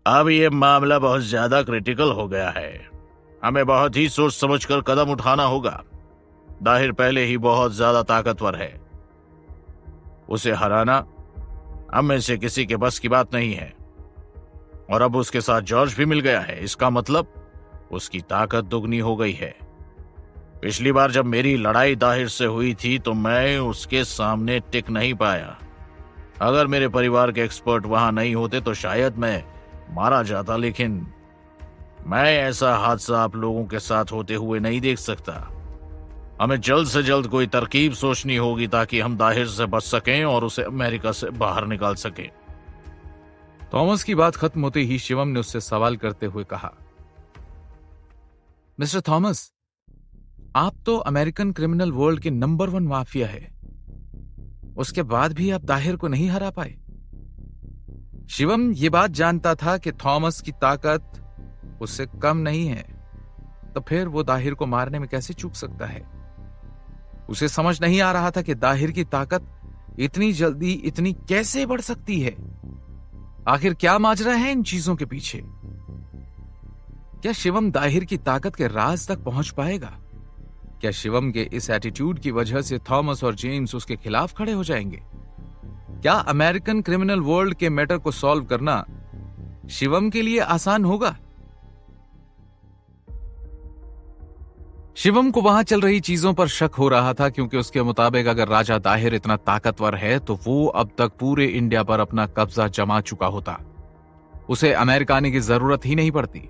अब ये मामला बहुत ज्यादा क्रिटिकल हो गया है। हमें बहुत ही सोच समझकर कदम उठाना होगा। दाहिर पहले ही बहुत ज्यादा ताकतवर है। उसे हराना हम में से किसी के बस की बात नहीं है, और अब उसके साथ जॉर्ज भी मिल गया है। इसका मतलब उसकी ताकत दुगनी हो गई है। पिछली बार जब मेरी लड़ाई दाहिर से हुई थी तो मैं उसके सामने टिक नहीं पाया। अगर मेरे परिवार के एक्सपर्ट वहां नहीं होते तो शायद मैं मारा जाता, लेकिन मैं ऐसा हादसा आप लोगों के साथ होते हुए नहीं देख सकता। हमें जल्द से जल्द कोई तरकीब सोचनी होगी ताकि हम दाहिर से बच सकें और उसे अमेरिका से बाहर निकाल सकें। थॉमस की बात खत्म होते ही शिवम ने उससे सवाल करते हुए कहा, मिस्टर थॉमस, आप तो अमेरिकन क्रिमिनल वर्ल्ड के नंबर 1 माफिया है, उसके बाद भी आप दाहिर को नहीं हरा पाए। शिवम ये बात जानता था कि थॉमस की ताकत उससे कम नहीं है, तो फिर वो दाहिर को मारने में कैसे चूक सकता है। उसे समझ नहीं आ रहा था कि दाहिर की ताकत इतनी जल्दी इतनी कैसे बढ़ सकती है। आखिर क्या माजरा है इन चीजों के पीछे? क्या शिवम दाहिर की ताकत के राज तक पहुंच पाएगा? क्या शिवम के इस एटीट्यूड की वजह से थॉमस और जेम्स उसके खिलाफ खड़े हो जाएंगे? क्या अमेरिकन क्रिमिनल वर्ल्ड के मैटर को सॉल्व करना शिवम के लिए आसान होगा? शिवम को वहां चल रही चीजों पर शक हो रहा था, क्योंकि उसके मुताबिक अगर राजा दाहिर इतना ताकतवर है तो वो अब तक पूरे इंडिया पर अपना कब्जा जमा चुका होता। उसे अमेरिका आने की जरूरत ही नहीं पड़ती।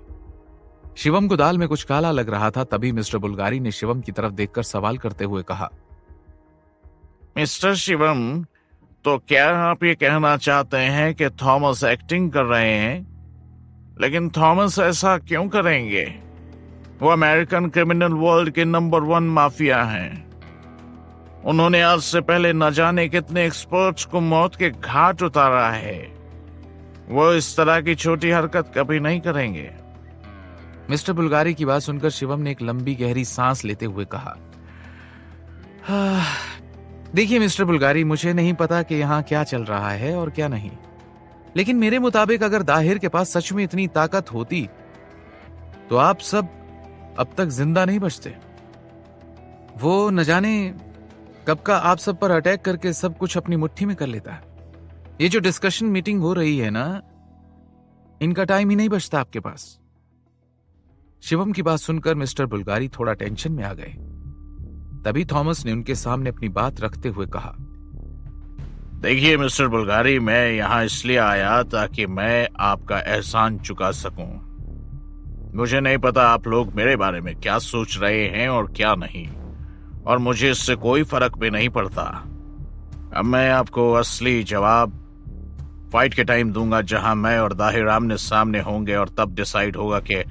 शिवम को दाल में कुछ काला लग रहा था। तभी मिस्टर बुल्गारी ने शिवम की तरफ देखकर सवाल करते हुए कहा, मिस्टर शिवम, तो क्या आप ये कहना चाहते हैं कि थॉमस एक्टिंग कर रहे हैं? लेकिन थॉमस ऐसा क्यों करेंगे? वो अमेरिकन क्रिमिनल वर्ल्ड के नंबर 1 माफिया हैं। उन्होंने आज से पहले न जाने कितने एक्सपर्ट्स को मौत के घाट उतारा है। वो इस तरह की छोटी हरकत कभी नहीं करेंगे। मिस्टर बुल्गारी की बात सुनकर शिवम ने एक लंबी गहरी सांस लेते हुए कहा, देखिए मिस्टर बुल्गारी, मुझे नहीं पता कि यहाँ क्या चल रहा है और क्या नहीं, लेकिन मेरे मुताबिक अगर दाहिर के पास सच में इतनी ताकत होती तो आप सब अब तक जिंदा नहीं बचते। वो न जाने कब का आप सब पर अटैक करके सब कुछ अपनी मुट्ठी में कर लेता है। ये जो डिस्कशन मीटिंग हो रही है ना, इनका टाइम ही नहीं बचता आपके पास। शिवम की बात सुनकर मिस्टर बुल्गारी थोड़ा टेंशन में आ गए। तभी थॉमस ने उनके सामने अपनी बात रखते हुए कहा, देखिए मिस्टर बुल्गारी, मैं यहाँ इसलिए आया ताकि मैं आपका एहसान चुका सकूं। मुझे नहीं पता आप लोग मेरे बारे में क्या सोच रहे हैं और क्या नहीं, और मुझे इससे कोई फर्क भी नहीं पड़ता। अब मैं आपको असली जवाब फाइट के टाइम दूंगा, जहां मैं और दाहिर आमने सामने होंगे, और तब डिसाइड होगा कि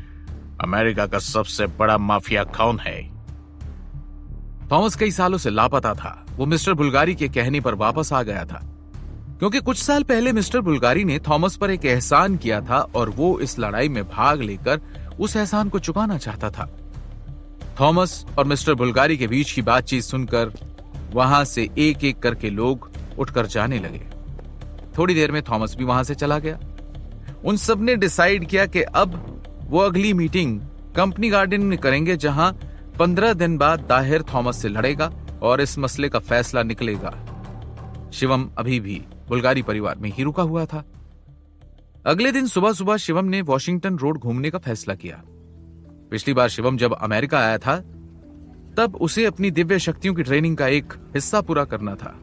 अमेरिका का सबसे बड़ा माफिया कौन है। थॉमस कई सालों से लापता था। वो मिस्टर बुल्गारी के कहने पर वापस आ गया था, क्योंकि कुछ साल पहले मिस्टर बुल्गारी ने थॉमस पर एक एहसान किया था और वो इस लड़ाई में भाग लेकर उस एहसान को चुकाना चाहता था। थॉमस और मिस्टर बुल्गारी के बीच की बातचीत सुनकर वहां से एक एक करके लोग उठकर जाने लगे। थोड़ी देर में थॉमस भी वहां से चला गया। उन सब ने डिसाइड किया कि अब वो अगली मीटिंग कंपनी गार्डन में करेंगे, जहां 15 दिन बाद दाहिर थॉमस से लड़ेगा और इस मसले का फैसला निकलेगा। शिवम अभी भी बुल्गारी परिवार में ही रुका हुआ था। अगले दिन सुबह सुबह शिवम ने वॉशिंगटन रोड घूमने का फैसला किया। पिछली बार शिवम जब अमेरिका आया था तब उसे अपनी दिव्य शक्तियों की ट्रेनिंग का एक हिस्सा पूरा करना था।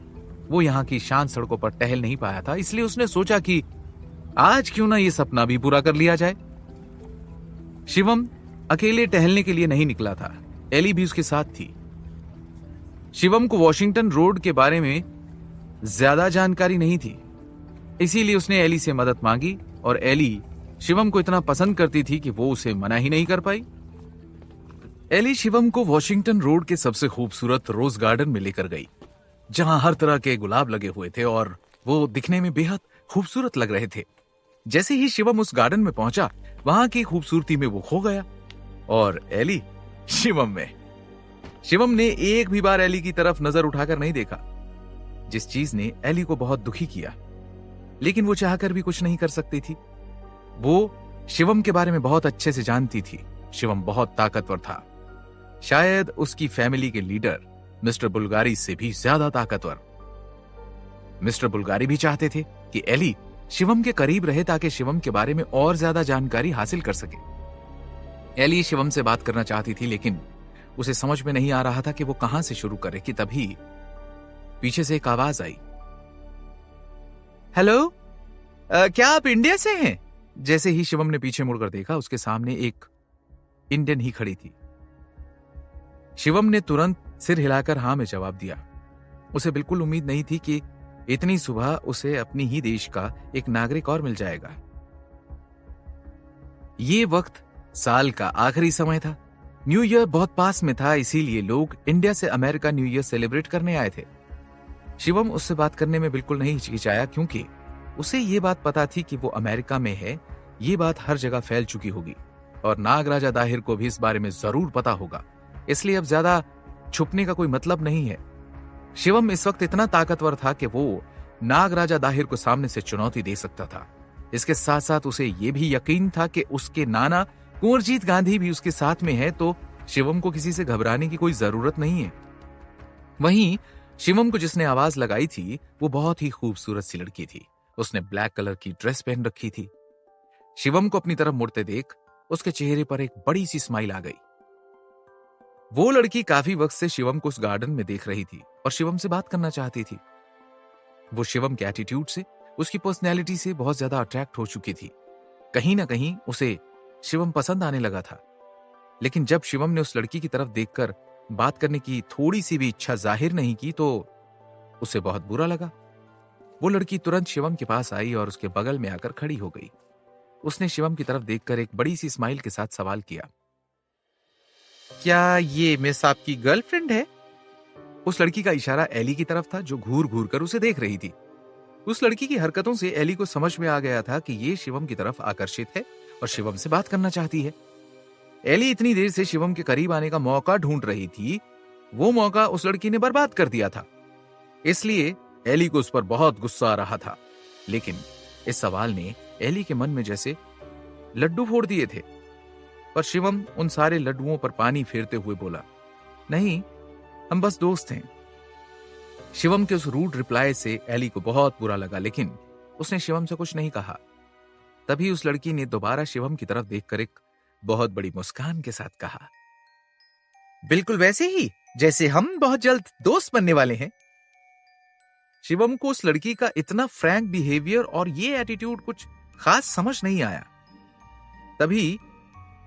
वो यहाँ की शांत सड़कों पर टहल नहीं पाया था, इसलिए उसने सोचा कि आज क्यों ना ये सपना भी पूरा कर लिया जाए। शिवम अकेले टहलने के लिए नहीं निकला था, एली भी उसके साथ थी। शिवम को वॉशिंगटन रोड के बारे में ज्यादा जानकारी नहीं थी, इसीलिए उसने एली से मदद मांगी, और एली शिवम को इतना पसंद करती थी कि वो उसे मना ही नहीं कर पाई। एली शिवम को वॉशिंगटन रोड के सबसे खूबसूरत रोज गार्डन में लेकर गई, जहां हर तरह के गुलाब लगे हुए थे और वो दिखने में बेहद खूबसूरत लग रहे थे। जैसे ही शिवम उस गार्डन में पहुंचा, वहां की खूबसूरती में वो खो गया और एली शिवम में। शिवम ने एक भी बार एली की तरफ नजर उठाकर नहीं देखा, जिस चीज ने एली को बहुत दुखी किया, लेकिन वो चाहकर भी कुछ नहीं कर सकती थी। वो शिवम के बारे में बहुत अच्छे से जानती थी। शिवम बहुत ताकतवर था, शायद उसकी फैमिली के लीडर मिस्टर बुल्गारी से भी ज्यादा ताकतवर। मिस्टर बुल्गारी भी चाहते थे कि एली शिवम के करीब रहे ताकि शिवम के बारे में और ज्यादा जानकारी हासिल कर सके। एली शिवम से बात करना चाहती थी, लेकिन उसे समझ में नहीं आ रहा था कि वो कहां से शुरू करे कि तभी पीछे से एक आवाज आई, हेलो, क्या आप इंडिया से हैं? जैसे ही शिवम ने पीछे मुड़कर देखा, उसके सामने एक इंडियन ही खड़ी थी। शिवम ने तुरंत सिर हिलाकर हां में जवाब दिया। उसे बिल्कुल उम्मीद नहीं थी कि इतनी सुबह उसे अपनी ही देश का एक नागरिक और मिल जाएगा। ये वक्त साल का आखिरी समय था। न्यू ईयर बहुत पास में था, इसीलिए लोग इंडिया से अमेरिका न्यू ईयर सेलिब्रेट करने आए थे। शिवम उससे बात करने में बिल्कुल नहीं हिचकिचाया, क्योंकि उसे ये बात पता थी कि वो अमेरिका में है। ये बात हर जगह फैल चुकी होगी और नागराजा दाहिर को भी इस बारे में जरूर पता होगा, इसलिए अब ज्यादा छुपने का कोई मतलब नहीं है। शिवम इस वक्त इतना ताकतवर था कि वो नागराजा दाहिर को सामने से चुनौती दे सकता था। इसके साथ साथ उसे यह भी यकीन था कि उसके नाना कुंवरजीत गांधी भी उसके साथ में है, तो शिवम को किसी से घबराने की कोई जरूरत नहीं है। वहीं शिवम को जिसने आवाज लगाई थी वो बहुत ही खूबसूरत सी लड़की थी। उसने ब्लैक कलर की ड्रेस पहन रखी थी। शिवम को अपनी तरफ मुड़ते देख उसके चेहरे पर एक बड़ी सी स्माइल आ गई। वो लड़की काफी वक्त से शिवम को उस गार्डन में देख रही थी और शिवम से बात करना चाहती थी। वो शिवम के एटीट्यूड से, उसकी पर्सनैलिटी से बहुत ज्यादा अट्रैक्ट हो चुकी थी। कहीं ना कहीं उसे शिवम पसंद आने लगा था। लेकिन जब शिवम ने उस लड़की की तरफ देखकर बात करने की थोड़ी सी भी इच्छा जाहिर नहीं की तो उसे बहुत बुरा लगा। वो लड़की तुरंत शिवम के पास आई और उसके बगल में आकर खड़ी हो गई। उसने शिवम की तरफ देखकर एक बड़ी सी स्माइल के साथ सवाल किया, क्या ये मिस आपकी गर्लफ्रेंड है? उस लड़की का इशारा एली की तरफ था जो घूर घूर कर उसे देख रही थी। उस लड़की की हरकतों से एली को समझ में आ गया था कि ये शिवम की तरफ आकर्षित है और शिवम से बात करना चाहती है। एली इतनी देर से शिवम के करीब आने का मौका ढूंढ रही थी, वो मौका उस लड़की ने बर्बाद कर दिया था। इसलिए एली को उस पर बहुत गुस्सा आ रहा था। लेकिन इस सवाल ने एली के मन में जैसे लड्डू फोड़ दिए थे। पर शिवम उन सारे लड्डुओं पर पानी फेरते हुए बोला, नहीं, हम बस दोस्त हैं। शिवम के उस रूड रिप्लाई से एली को बहुत बुरा लगा, लेकिन उसने शिवम से कुछ नहीं कहा। तभी उस लड़की ने दोबारा शिवम की तरफ देखकर एक बहुत बड़ी मुस्कान के साथ कहा, बिल्कुल वैसे ही जैसे हम बहुत जल्द दोस्त बनने वाले हैं। शिवम को उस लड़की का इतना फ्रैंक बिहेवियर और ये एटीट्यूड कुछ खास समझ नहीं आया। तभी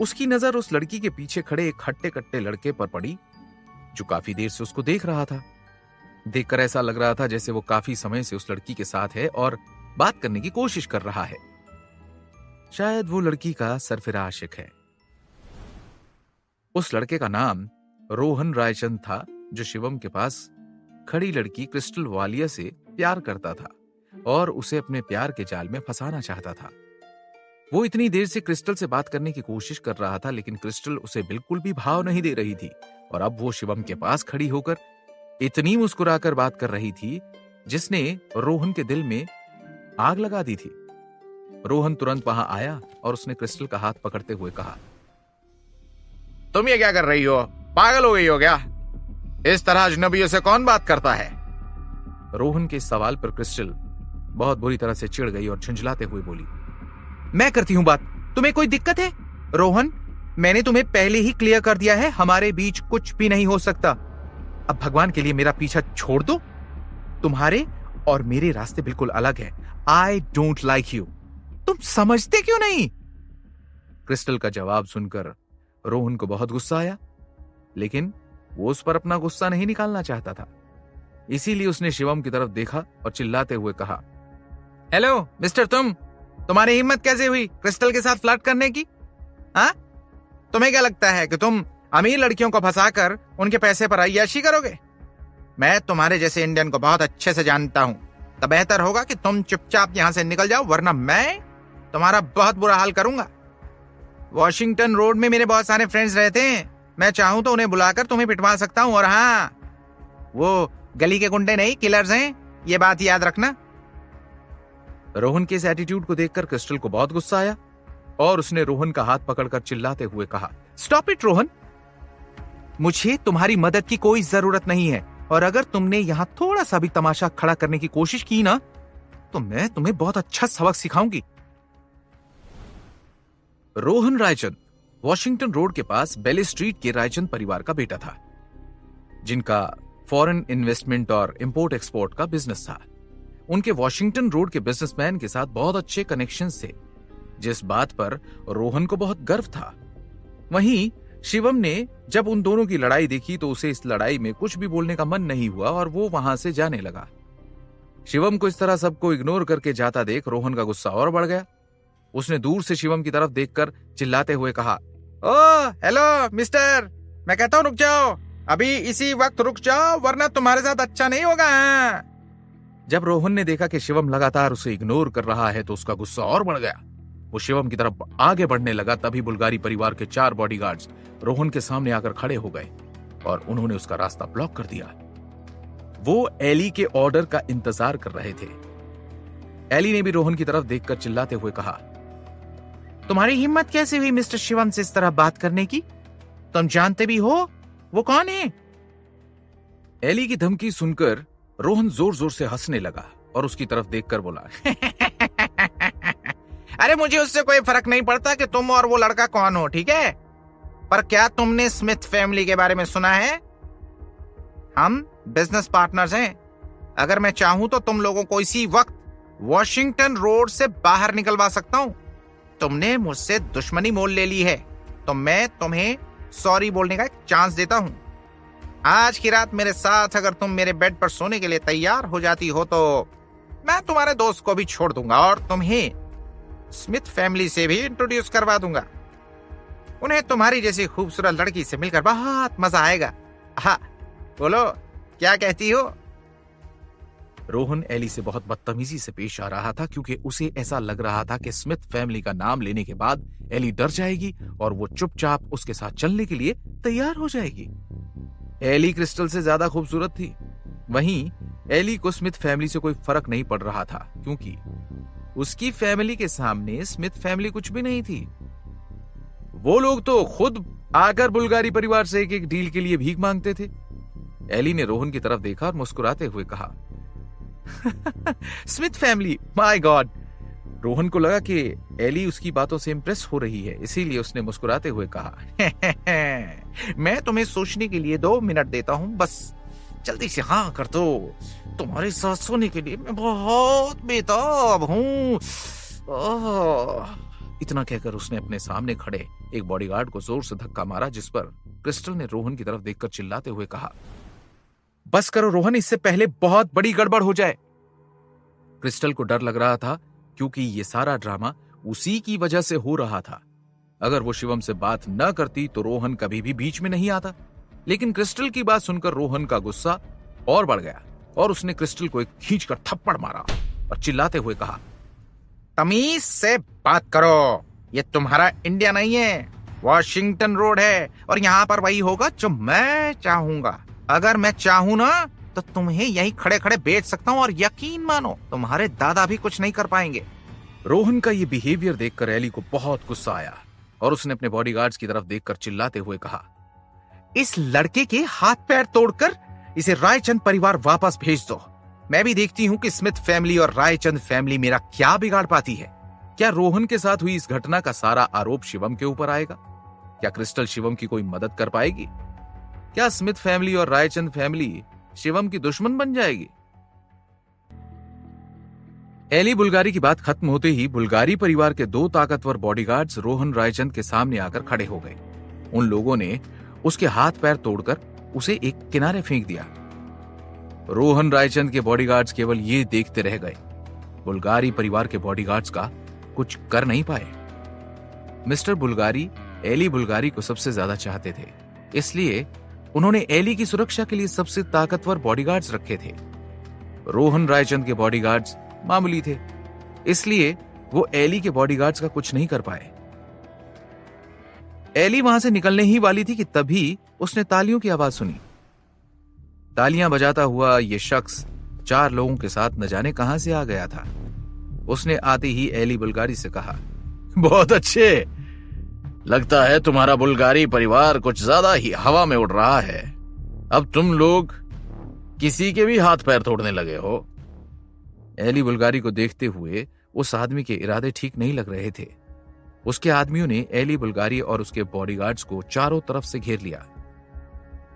उसकी नजर उस लड़की के पीछे खड़े एक हट्टे कट्टे लड़के पर पड़ी जो काफी देर से उसको देख रहा था। देखकर ऐसा लग रहा था जैसे वो काफी समय से उस लड़की के साथ है और बात करने की कोशिश कर रहा है। शायद वो लड़की का सरफिरा आशिक है। उस लड़के का नाम रोहन रायचंद था जो शिवम के पास खड़ी लड़की क्रिस्टल वालिया से प्यार करता था और उसे अपने प्यार के जाल में फंसाना चाहता था। वो इतनी देर से क्रिस्टल से बात करने की कोशिश कर रहा था, लेकिन क्रिस्टल उसे बिल्कुल भी भाव नहीं दे रही थी और अब वो शिवम के पास खड़ी होकर इतनी मुस्कुराकर बात कर रही थी जिसने रोहन के दिल में आग लगा दी थी। रोहन तुरंत वहां आया और उसने क्रिस्टल का हाथ पकड़ते हुए कहा, तुम ये क्या कर रही हो? पागल हो गई हो क्या? इस तरह अजनबियों से कौन बात करता है? रोहन के इस सवाल पर क्रिस्टल बहुत बुरी तरह से चिढ़ गई और झुंझलाते हुए बोली, मैं करती हूं बात, तुम्हें कोई दिक्कत है? रोहन, मैंने तुम्हें पहले ही क्लियर कर दिया है, हमारे बीच कुछ भी नहीं हो सकता। अब भगवान के लिए मेरा पीछा छोड़ दो। तुम्हारे और मेरे रास्ते बिल्कुल अलग हैं। I don't like you. तुम समझते क्यों नहीं? क्रिस्टल का जवाब सुनकर रोहन को बहुत गुस्सा आया, लेकिन वो उस पर अपना गुस्सा नहीं निकालना चाहता था। इसीलिए उसने शिवम की तरफ देखा और चिल्लाते हुए कहा, हेलो मिस्टर, तुम्हारी हिम्मत कैसे हुई क्रिस्टल के साथ फ्लर्ट करने की? हाँ, तुम्हें क्या लगता है कि तुम अमीर लड़कियों को फंसाकर उनके पैसे पर अय्याशी करोगे? मैं तुम्हारे जैसे इंडियन को बहुत अच्छे से जानता हूं। तब बेहतर होगा कि तुम चुपचाप यहां से निकल जाओ, वरना मैं तुम्हारा बहुत बुरा हाल करूंगा। वॉशिंगटन रोड में मेरे बहुत सारे फ्रेंड्स रहते हैं, मैं चाहूं तो उन्हें बुलाकर तुम्हें पिटवा सकता हूं। और हाँ, वो गली के गुंडे नहीं, किलर्स हैं, ये बात याद रखना। रोहन के इस एटीट्यूड को देखकर क्रिस्टल को बहुत गुस्सा आया और उसने रोहन का हाथ पकड़कर चिल्लाते हुए कहा, स्टॉप इट रोहन, मुझे तुम्हारी मदद की कोई जरूरत नहीं है और अगर तुमने यहां थोड़ा सा भी तमाशा खड़ा करने की कोशिश की ना तो मैं तुम्हें बहुत अच्छा सबक सिखाऊंगी। रोहन रायचंद वॉशिंगटन रोड के पास बेले स्ट्रीट के रायचंद परिवार का बेटा था, जिनका फॉरेन इन्वेस्टमेंट और इंपोर्ट एक्सपोर्ट का बिजनेस था। उनके वॉशिंगटन रोड के बिजनेसमैन के साथ बहुत अच्छे कनेक्शंस थे, जिस बात पर रोहन को बहुत गर्व था। वहीं शिवम ने जब उन दोनों की लड़ाई देखी तो उसे इस लड़ाई में कुछ भी बोलने का मन नहीं हुआ और वो वहां से जाने लगा। शिवम को इस तरह सबको इग्नोर करके जाता देख रोहन का गुस्सा और बढ़ गया। उसने दूर से शिवम की तरफ देखकर चिल्लाते हुए कहा, ओ हेलो मिस्टर, मैं कहता हूं रुक जाओ, अभी इसी वक्त रुक जाओ, वरना तुम्हारे साथ अच्छा नहीं होगा। जब रोहन ने देखा कि शिवम लगातार उसे इग्नोर कर रहा है तो उसका गुस्सा और बढ़ गया। वो शिवम की तरफ आगे बढ़ने लगा। तभी बुल्गारी परिवार के 4 बॉडीगार्ड्स रोहन के सामने आकर खड़े हो गए और उन्होंने उसका रास्ता ब्लॉक कर दिया। वो एली के ऑर्डर का इंतजार कर रहे थे। एली ने भी रोहन की तरफ देखकर चिल्लाते हुए कहा, तुम्हारी हिम्मत कैसे हुई मिस्टर शिवम से इस तरह बात करने की? तुम जानते भी हो वो कौन है? एली की धमकी सुनकर रोहन जोर जोर से हंसने लगा और उसकी तरफ देखकर बोला, अरे मुझे उससे कोई फर्क नहीं पड़ता कि तुम और वो लड़का कौन हो, ठीक है? पर क्या तुमने स्मिथ फैमिली के बारे में सुना है? हम बिजनेस पार्टनर्स हैं। अगर मैं चाहूं तो तुम लोगों को इसी वक्त वॉशिंगटन रोड से बाहर निकलवा सकता हूं। तुमने मुझसे दुश्मनी मोल ले ली है तो मैं तुम्हें सॉरी बोलने का एक चांस देता हूं। आज की रात मेरे साथ अगर तुम मेरे बेड पर सोने के लिए तैयार हो जाती हो तो मैं तुम्हारे दोस्त को भी छोड़ दूंगा और तुम्हें स्मिथ फैमिली से भी इंट्रोड्यूस करवा दूंगा। उन्हें तुम्हारी जैसी खूबसूरत लड़की से मिलकर बहुत मजा आएगा। हाँ, बोलो क्या कहती हो? रोहन एली से बहुत बदतमीजी से पेश आ रहा था क्योंकि उसे ऐसा लग रहा था कि स्मिथ फैमिली का नाम लेने के बाद एली डर जाएगी और वो चुपचाप उसके साथ चलने के लिए तैयार हो जाएगी। एली क्रिस्टल से ज्यादा खूबसूरत थी। वहीं एली को स्मिथ फैमिली से कोई फर्क नहीं पड़ रहा था क्योंकि उसकी फैमिली के सामने स्मिथ फैमिली कुछ भी नहीं थी। वो लोग तो खुद आकर बुल्गारी परिवार से एक एक डील के लिए भीख मांगते थे। एली ने रोहन की तरफ देखा और मुस्कुराते हुए कहा, Smith family, my God. Rohan को लगा कि एली उसकी बातों से इंप्रेस हो रही है, इसीलिए उसने मुस्कुराते हुए कहा, मैं तुम्हें सोचने के लिए 2 मिनट देता हूं, बस जल्दी से हाँ कर दो। तुम्हारे साथ सोने के लिए मैं बहुत बेताब हूं। इतना कहकर उसने अपने सामने खड़े एक बॉडीगार्ड को जोर से धक्का मारा, जिस पर क्रिस्टल ने रोहन की तरफ देखकर चिल्लाते हुए कहा, बस करो रोहन, इससे पहले बहुत बड़ी गड़बड़ हो जाए। क्रिस्टल को डर लग रहा था क्योंकि ये सारा ड्रामा उसी की वजह से हो रहा था। अगर वो शिवम से बात न करती तो रोहन कभी भी बीच में नहीं आता। लेकिन क्रिस्टल की बात सुनकर रोहन का गुस्सा और बढ़ गया और उसने क्रिस्टल को एक खींचकर थप्पड़ मारा और चिल्लाते हुए कहा, तमीज से बात करो, ये तुम्हारा इंडिया नहीं है, वॉशिंगटन रोड है और यहाँ पर वही होगा जो मैं चाहूंगा। अगर मैं चाहूं ना तो तुम्हें यहीं खड़े खड़े बेच सकता हूँ और यकीन मानो तुम्हारे दादा भी कुछ नहीं कर पाएंगे। रोहन का ये बिहेवियर देखकर एली को बहुत गुस्सा आया और उसने अपने बॉडीगार्ड्स की तरफ देखकर चिल्लाते हुए कहा, इस लड़के के हाथ पैर तोड़कर इसे रायचंद परिवार वापस भेज दो। मैं भी देखती हूँ कि स्मिथ फैमिली और रायचंद फैमिली मेरा क्या बिगाड़ पाती है। क्या रोहन के साथ हुई इस घटना का सारा आरोप शिवम के ऊपर आएगा? क्या क्रिस्टल शिवम की कोई मदद कर पाएगी? क्या स्मिथ फैमिली और रायचंद फैमिली शिवम की दुश्मन बन जाएगी? एली बुल्गारी की बात खत्म होते ही बुल्गारी परिवार के 2 ताकतवर बॉडीगार्ड्स रोहन रायचंद के सामने आकर खड़े हो गए। उन लोगों ने उसके हाथ पैर तोड़कर उसे एक किनारे फेंक दिया। रोहन रायचंद के बॉडीगार्ड्स केवल ये देखते रह गए। बुल्गारी परिवार के बॉडीगार्ड्स का कुछ कर नहीं पाए। मिस्टर बुल्गारी एली बुल्गारी को सबसे ज्यादा चाहते थे, इसलिए उन्होंने एली की सुरक्षा के लिए सबसे ताकतवर बॉडीगार्ड्स रखे थे। रोहन रायचंद के बॉडीगार्ड्स मामूली थे, इसलिए वो एली के बॉडीगार्ड्स का कुछ नहीं कर पाए। एली वहां से निकलने ही वाली थी कि तभी उसने तालियों की आवाज सुनी। तालियां बजाता हुआ यह शख्स 4 लोगों के साथ न जाने कहां से आ गया था। उसने आते ही एली बुल्गारी से कहा, बहुत अच्छे, लगता है तुम्हारा बुल्गारी परिवार कुछ ज्यादा ही हवा में उड़ रहा है। अब तुम लोग किसी के भी हाथ पैर तोड़ने लगे हो। एली बुल्गारी को देखते हुए उस आदमी के इरादे ठीक नहीं लग रहे थे। उसके आदमियों ने एली बुल्गारी और उसके बॉडीगार्ड्स को चारों तरफ से घेर लिया।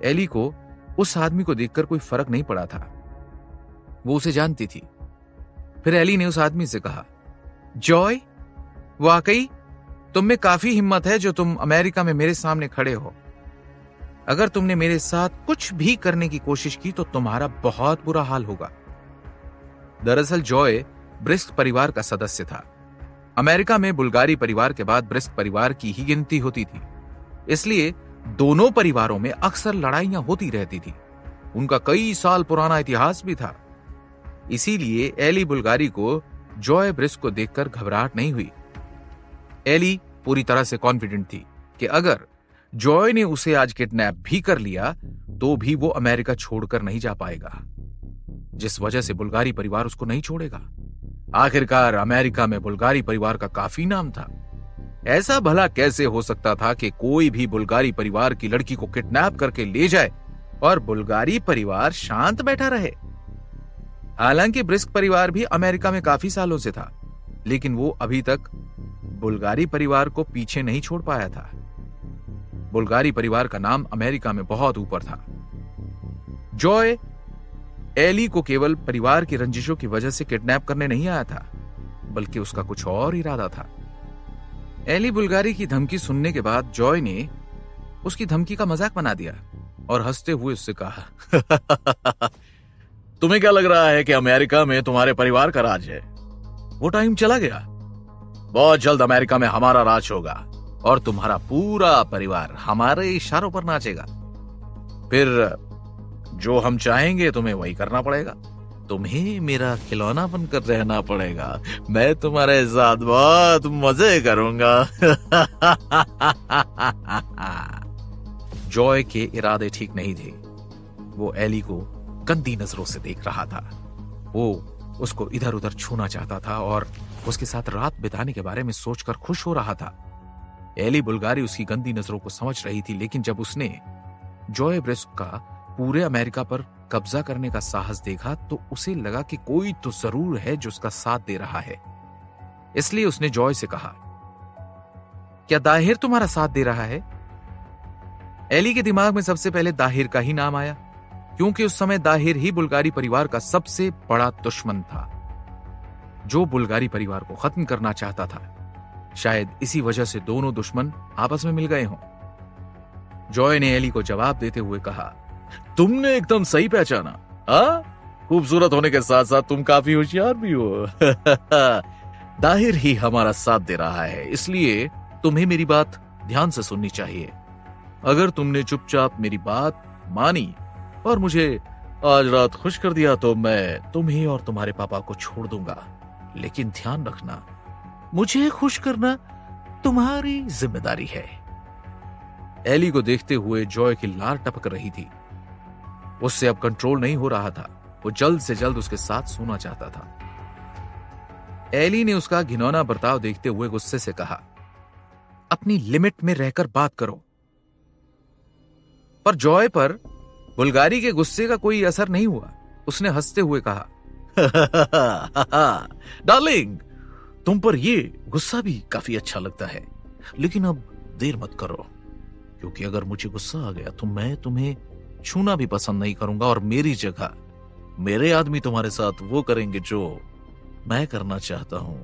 एली को उस आदमी को देखकर कोई फर्क नहीं पड़ा था, वो उसे जानती थी। फिर एली ने उस आदमी से कहा, जॉय, वाकई तुम में काफी हिम्मत है जो तुम अमेरिका में मेरे सामने खड़े हो। अगर तुमने मेरे साथ कुछ भी करने की कोशिश की तो तुम्हारा बहुत बुरा हाल होगा। दरअसल जॉय ब्रिस्क परिवार का सदस्य था। अमेरिका में बुल्गारी परिवार के बाद ब्रिस्क परिवार की ही गिनती होती थी, इसलिए दोनों परिवारों में अक्सर लड़ाइयां होती रहती थी। उनका कई साल पुराना इतिहास भी था। इसीलिए एली बुल्गारी को जॉय ब्रिस्क को देखकर घबराहट नहीं हुई। एली पूरी तरह से कॉन्फिडेंट थी कि अगर जॉय ने उसे आज किडनैप भी कर लिया तो भी वो अमेरिका छोड़कर नहीं जा पाएगा, जिस वजह से बुल्गारी परिवार उसको नहीं छोड़ेगा। आखिरकार अमेरिका में बुल्गारी परिवार का काफी नाम था। ऐसा भला कैसे हो सकता था कि कोई भी बुल्गारी परिवार की लड़की को किडनैप करके ले जाए और बुल्गारी परिवार शांत बैठा रहे। हालांकि ब्रिस्क परिवार भी अमेरिका में काफी सालों से था, लेकिन वो अभी तक बुल्गारी परिवार को पीछे नहीं छोड़ पाया था। बुल्गारी परिवार का नाम अमेरिका में बहुत ऊपर था। जॉय एली को केवल परिवार की रंजिशों की वजह से किडनैप करने नहीं आया था, बल्कि उसका कुछ और इरादा था। एली बुल्गारी की धमकी सुनने के बाद जॉय ने उसकी धमकी का मजाक बना दिया और हंसते हुए उससे कहा, तुम्हें क्या लग रहा है कि अमेरिका में तुम्हारे परिवार का राज है? वो टाइम चला गया। बहुत जल्द अमेरिका में हमारा राज होगा और तुम्हारा पूरा परिवार हमारे इशारों पर नाचेगा। फिर जो हम चाहेंगे तुम्हें वही करना पड़ेगा। तुम्हें मेरा खिलौना बनकर रहना पड़ेगा। मैं तुम्हारे साथ बहुत मजे करूंगा। जॉय के इरादे ठीक नहीं थे। वो एली को गंदी नजरों से देख रहा था। वो उसको इधर उधर छूना चाहता था और उसके साथ रात बिताने के बारे में सोचकर खुश हो रहा था। एली बुल्गारी उसकी गंदी नजरों को समझ रही थी, लेकिन जब उसने जॉय ब्रिस्क का पूरे अमेरिका पर कब्जा करने का साहस देखा तो उसे लगा कि कोई तो जरूर है जो उसका साथ दे रहा है। इसलिए उसने जॉय से कहा, क्या दाहिर तुम्हारा साथ दे रहा है? एली के दिमाग में सबसे पहले दाहिर का ही नाम आया, क्योंकि उस समय दाहिर ही बुल्गारी परिवार का सबसे बड़ा दुश्मन था, जो बुल्गारी परिवार को खत्म करना चाहता था। शायद इसी वजह से दोनों दुश्मन आपस में मिल गए हों। जॉय ने एली को जवाब देते हुए कहा, तुमने एकदम सही पहचाना। खूबसूरत होने के साथ साथ तुम काफी होशियार भी हो। दाहिर ही हमारा साथ दे रहा है, इसलिए तुम्हें मेरी बात ध्यान से सुननी चाहिए। अगर तुमने चुपचाप मेरी बात मानी और मुझे आज रात खुश कर दिया तो मैं तुम्हें और तुम्हारे पापा को छोड़ दूंगा। लेकिन ध्यान रखना, मुझे खुश करना तुम्हारी जिम्मेदारी है। एली को देखते हुए जॉय की लार टपक रही थी। उससे अब कंट्रोल नहीं हो रहा था। वो जल्द से जल्द उसके साथ सोना चाहता था। एली ने उसका घिनौना बर्ताव देखते हुए गुस्से से कहा, अपनी लिमिट में रहकर बात करो। पर जॉय पर बुल्गारी के गुस्से का कोई असर नहीं हुआ। उसने हंसते हुए कहा, डार्लिंग, तुम पर ये गुस्सा भी काफी अच्छा लगता है, लेकिन अब देर मत करो, क्योंकि अगर मुझे गुस्सा आ गया तो मैं तुम्हें छूना भी पसंद नहीं करूंगा और मेरी जगह मेरे आदमी तुम्हारे साथ वो करेंगे जो मैं करना चाहता हूं।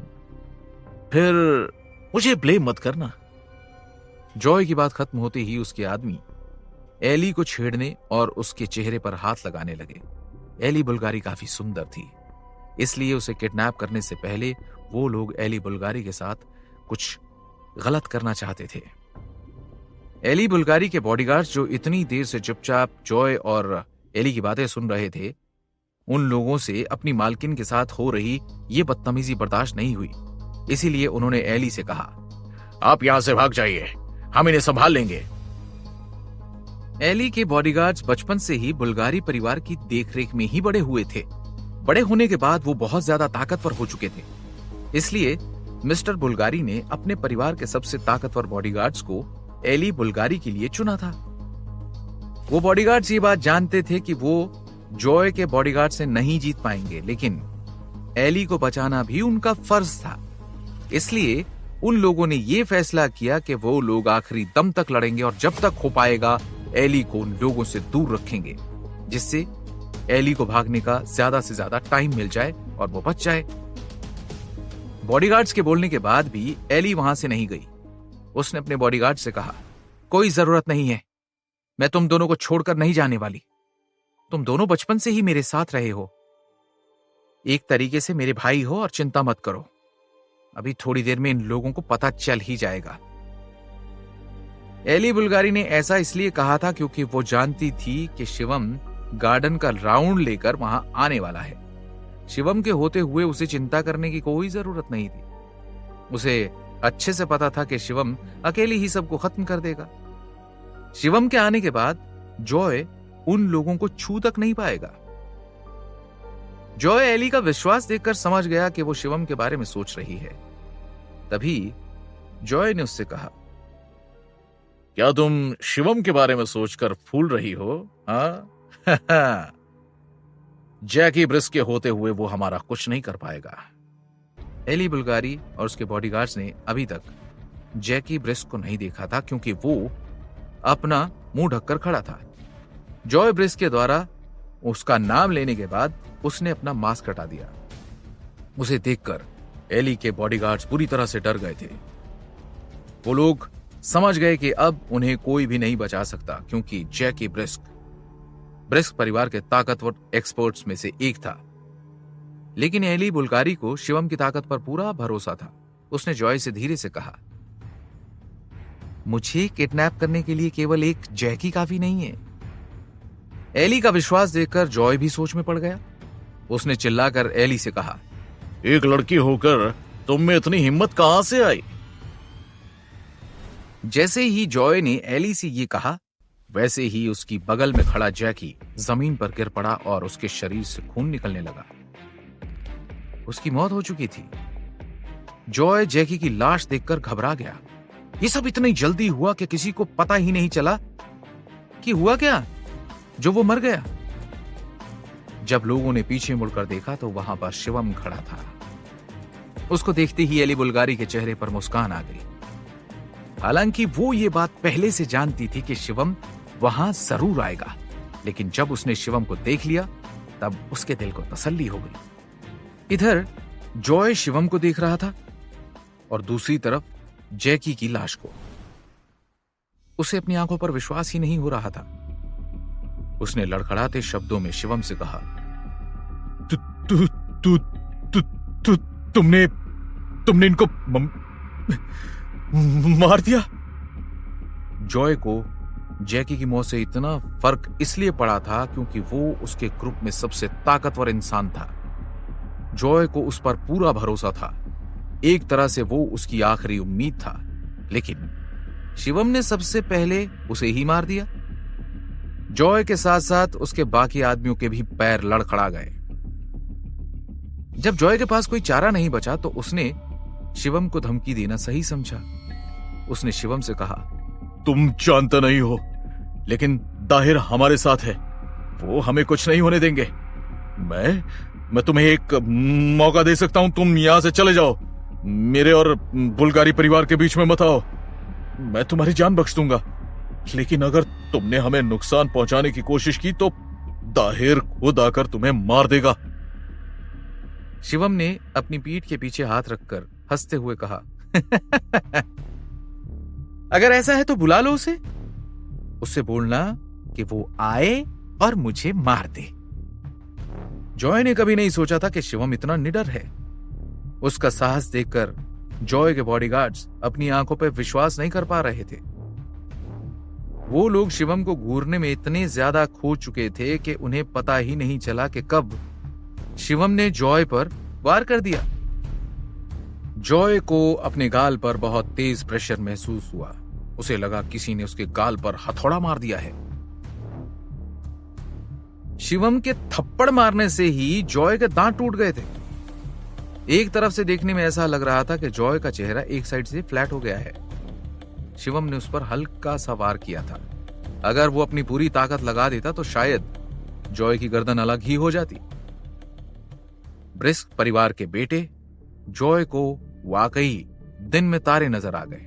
फिर मुझे ब्लेम मत करना। जॉय की बात खत्म होते ही उसके आदमी एली को छेड़ने और उसके चेहरे पर हाथ लगाने लगे। एली बुल्गारी काफी सुंदर थी, इसलिए उसे किडनैप करने से पहले वो लोग एली बुल्गारी के साथ कुछ गलत करना चाहते थे। एली बुल्गारी के बॉडीगार्ड्स, जो इतनी देर से चुपचाप जॉय और एली की बातें सुन रहे थे, उन लोगों से अपनी मालकिन के साथ हो रही ये बदतमीजी बर्दाश्त नहीं हुई। इसीलिए उन्होंने एली से कहा, आप यहां से भाग जाइए, हम इन्हें संभाल लेंगे। एली के बॉडीगार्ड्स बचपन से ही बुल्गारी परिवार की देखरेख में ही बड़े हुए थे। बड़े होने के बाद वो बहुत ज्यादा ताकतवर हो चुके थे, इसलिए मिस्टर बुल्गारी ने अपने परिवार के सबसे ताकतवर बॉडीगार्ड्स को एली बुल्गारी के लिए चुना था। वो बॉडीगार्ड्स ये बात जानते थे कि वो जॉय के बॉडीगार्ड से नहीं जीत पाएंगे, लेकिन एली को बचाना भी उनका फर्ज था। इसलिए उन लोगों ने ये फैसला किया कि वो लोग आखिरी दम तक लड़ेंगे और जब तक हो पाएगा एली को उन लोगों से दूर रखेंगे, जिससे एली को भागने का ज्यादा से ज्यादा टाइम मिल जाए और वो बच जाए। बॉडीगार्ड्स के बोलने के बाद भी एली वहां से नहीं गई। उसने अपने बॉडीगार्ड से कहा, कोई जरूरत नहीं है, मैं तुम दोनों को छोड़कर नहीं जाने वाली। तुम दोनों बचपन से ही मेरे साथ रहे हो, एक तरीके से मेरे भाई हो, और चिंता मत करो, अभी थोड़ी देर में इन लोगों को पता चल ही जाएगा। एली बुल्गारी ने ऐसा इसलिए कहा था क्योंकि वो जानती थी कि शिवम गार्डन का राउंड लेकर वहां आने वाला है। शिवम के होते हुए उसे चिंता करने की कोई जरूरत नहीं थी। उसे अच्छे से पता था कि शिवम अकेले ही सबको खत्म कर देगा। शिवम के आने के बाद जॉय उन लोगों को छू तक नहीं पाएगा। जॉय एली का विश्वास देखकर समझ गया कि वो शिवम के बारे में सोच रही है। तभी जॉय ने उससे कहा, क्या तुम शिवम के बारे में सोचकर फूल रही हो? हाँ? जैकी ब्रिस्क के होते हुए वो हमारा कुछ नहीं कर पाएगा। एली बुल्गारी और उसके बॉडीगार्ड्स ने अभी तक जैकी ब्रिस्क को नहीं देखा था, क्योंकि वो अपना मुंह ढककर खड़ा था। जॉय ब्रिस्क के द्वारा उसका नाम लेने के बाद उसने अपना मास्क हटा दिया। उसे देखकर एली के बॉडीगार्ड्स पूरी तरह से डर गए थे। वो लोग समझ गए कि अब उन्हें कोई भी नहीं बचा सकता, क्योंकि जैकी ब्रिस्क परिवार के ताकतवर एक्सपर्ट्स में से एक था। लेकिन एली बुल्गारी को शिवम की ताकत पर पूरा भरोसा था। उसने जॉय से धीरे से कहा, मुझे किडनैप करने के लिए केवल एक जैकी काफी नहीं है। एली का विश्वास देखकर जॉय भी सोच में पड़ गया। उसने चिल्लाकर एली से कहा, एक लड़की होकर तुम में इतनी हिम्मत कहां से आई? जैसे ही जॉय ने एली से ये कहा, वैसे ही उसकी बगल में खड़ा जैकी जमीन पर गिर पड़ा और उसके शरीर से खून निकलने लगा। उसकी मौत हो चुकी थी। जॉय जैकी की लाश देखकर घबरा गया। ये सब इतनी जल्दी हुआ कि किसी को पता ही नहीं चला कि हुआ क्या, जो वो मर गया। जब लोगों ने पीछे मुड़कर देखा तो वहां पर शिवम खड़ा था। उसको देखते ही एली बुल्गारी के चेहरे पर मुस्कान आ गई। हालांकि वो ये बात पहले से जानती थी कि शिवम वहां जरूर आएगा, लेकिन जब उसने शिवम को देख लिया तब उसके दिल को तसल्ली हो गई। इधर जॉय शिवम को देख रहा था और दूसरी तरफ जैकी की लाश को। उसे अपनी आंखों पर विश्वास ही नहीं हो रहा था। उसने लड़खड़ाते शब्दों में शिवम से कहा, तुमने इनको मार दिया? जॉय को जैकी की मौत से इतना फर्क इसलिए पड़ा था क्योंकि वो उसके ग्रुप में सबसे ताकतवर इंसान था। जॉय को उस पर पूरा भरोसा था। एक तरह से वो उसकी आखिरी उम्मीद था, लेकिन शिवम ने सबसे पहले उसे ही मार दिया। जॉय के साथ साथ उसके बाकी आदमियों के भी पैर लड़खड़ा गए। जब जॉय के पास कोई चारा नहीं बचा तो उसने शिवम को धमकी देना सही समझा। उसने शिवम से कहा, तुम जानते नहीं हो, लेकिन दाहिर हमारे साथ है। वो हमें कुछ नहीं होने देंगे। मैं तुम्हें एक मौका दे सकता हूं। तुम यहां से चले जाओ। मेरे और बुल्गारी परिवार के बीच में मत आओ। मैं तुम्हारी जान बख्श दूंगा, लेकिन अगर तुमने हमें नुकसान पहुंचाने की कोशिश की तो दाहिर खुद आकर तुम्हें मार देगा। शिवम ने अपनी पीठ के पीछे हाथ रखकर हंसते हुए कहा, अगर ऐसा है तो बुला लो उसे। उससे बोलना कि वो आए और मुझे मार दे। जॉय ने कभी नहीं सोचा था कि शिवम इतना निडर है। उसका साहस देखकर जॉय के बॉडीगार्ड्स अपनी आंखों पर विश्वास नहीं कर पा रहे थे। वो लोग शिवम को घूरने में इतने ज्यादा खो चुके थे कि उन्हें पता ही नहीं चला कि कब शिवम ने जॉय पर वार कर दिया। जॉय को अपने गाल पर बहुत तेज प्रेशर महसूस हुआ। उसे लगा किसी ने उसके गाल पर हथौड़ा मार दिया है। शिवम के थप्पड़ मारने से ही जॉय के दांत टूट गए थे। एक तरफ से देखने में ऐसा लग रहा था कि जॉय का चेहरा एक साइड से फ्लैट हो गया है। शिवम ने उस पर हल्का सा वार किया था। अगर वो अपनी पूरी ताकत लगा देता तो शायद जॉय की गर्दन अलग ही हो जाती। ब्रिस्क परिवार के बेटे जॉय को वाकई दिन में तारे नजर आ गए।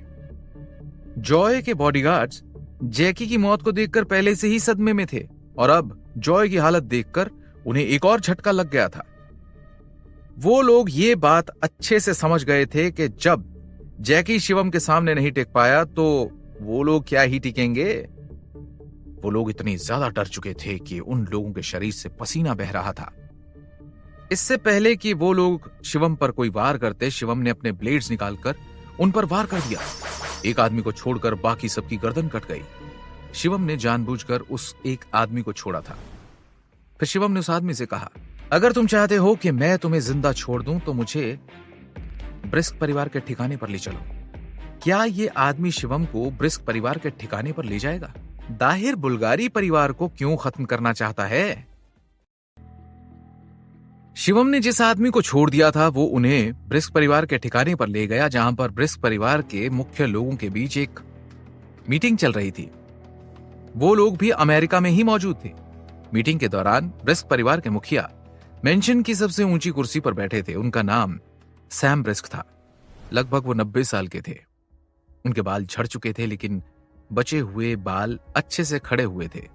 जॉय के बॉडीगार्ड्स जैकी की मौत को देखकर पहले से ही सदमे में थे और अब जॉय की हालत देखकर उन्हें एक और झटका लग गया था। वो लोग ये बात अच्छे से समझ गए थे कि जब जैकी शिवम के सामने नहीं टिक पाया तो वो लोग क्या ही टिकेंगे। वो लोग इतने ज्यादा डर चुके थे कि उन लोगों के शरीर से पसीना बह रहा था। इससे पहले कि वो लोग शिवम पर कोई वार करते, शिवम ने अपने ब्लेड्स निकालकर उन पर वार कर दिया। एक आदमी को छोड़कर बाकी सबकी गर्दन कट गई। शिवम ने जानबूझकर उस एक आदमी को छोड़ा था। फिर शिवम ने उस आदमी से कहा, अगर तुम चाहते हो कि मैं तुम्हें जिंदा छोड़ दूं तो मुझे ब्रिस्क परिवार के ठिकाने पर ले चलो। क्या ये आदमी शिवम को ब्रिस्क परिवार के ठिकाने पर ले जाएगा? दाहिर बुल्गारी परिवार को क्यों खत्म करना चाहता है? शिवम ने जिस आदमी को छोड़ दिया था वो उन्हें ब्रिस्क परिवार के ठिकाने पर ले गया, जहां पर ब्रिस्क परिवार के मुख्य लोगों के बीच एक मीटिंग चल रही थी। वो लोग भी अमेरिका में ही मौजूद थे। मीटिंग के दौरान ब्रिस्क परिवार के मुखिया मेंशन की सबसे ऊंची कुर्सी पर बैठे थे। उनका नाम सैम ब्रिस्क था। लगभग वो 90 साल के थे। उनके बाल झड़ चुके थे, लेकिन बचे हुए बाल अच्छे से खड़े हुए थे।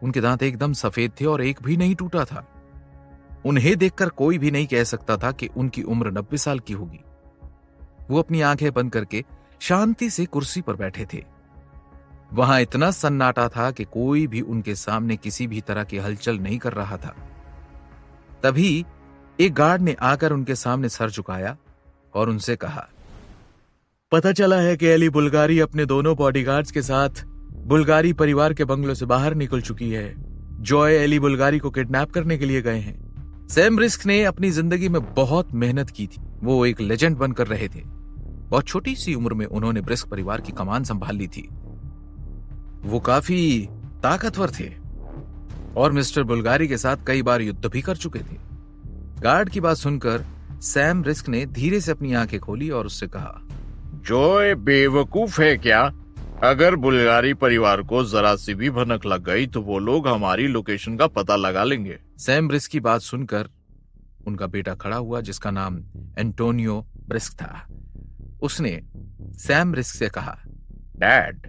उनके दांत एकदम सफेद थे और एक भी नहीं टूटा था। उन्हें देखकर कोई भी नहीं कह सकता था कि उनकी उम्र 90 साल की होगी। वो अपनी आंखें बंद करके शांति से कुर्सी पर बैठे थे। वहां इतना सन्नाटा था कि कोई भी उनके सामने किसी भी तरह की हलचल नहीं कर रहा था। तभी एक गार्ड ने आकर उनके सामने सर झुकाया और उनसे कहा, पता चला है कि एली बुल्गारी अपने दोनों बॉडीगार्ड्स के साथ बुल्गारी परिवार के बंगलों से बाहर निकल चुकी है। जॉय एली बुल्गारी को किडनैप करने के लिए गए हैं। सैम रिस्क ने अपनी जिंदगी में बहुत मेहनत की थी। वो एक लेजेंड बनकर रहे थे। बहुत छोटी सी उम्र में उन्होंने ब्रिस्क परिवार की कमान संभाल ली थी। वो काफी ताकतवर थे और मिस्टर बुल्गारी के साथ कई बार युद्ध भी कर चुके थे। गार्ड की बात सुनकर सैम रिस्क ने धीरे से अपनी आंखें खोली और उससे कहा, जॉय बेवकूफ है क्या? अगर बुल्गारी परिवार को जरा सी भी भनक लग गई तो वो लोग हमारी लोकेशन का पता लगा लेंगे। सैम रिस्क की बात सुनकर उनका बेटा खड़ा हुआ, जिसका नाम एंटोनियो ब्रिस्क था। उसने सैम रिस्क से कहा, डैड,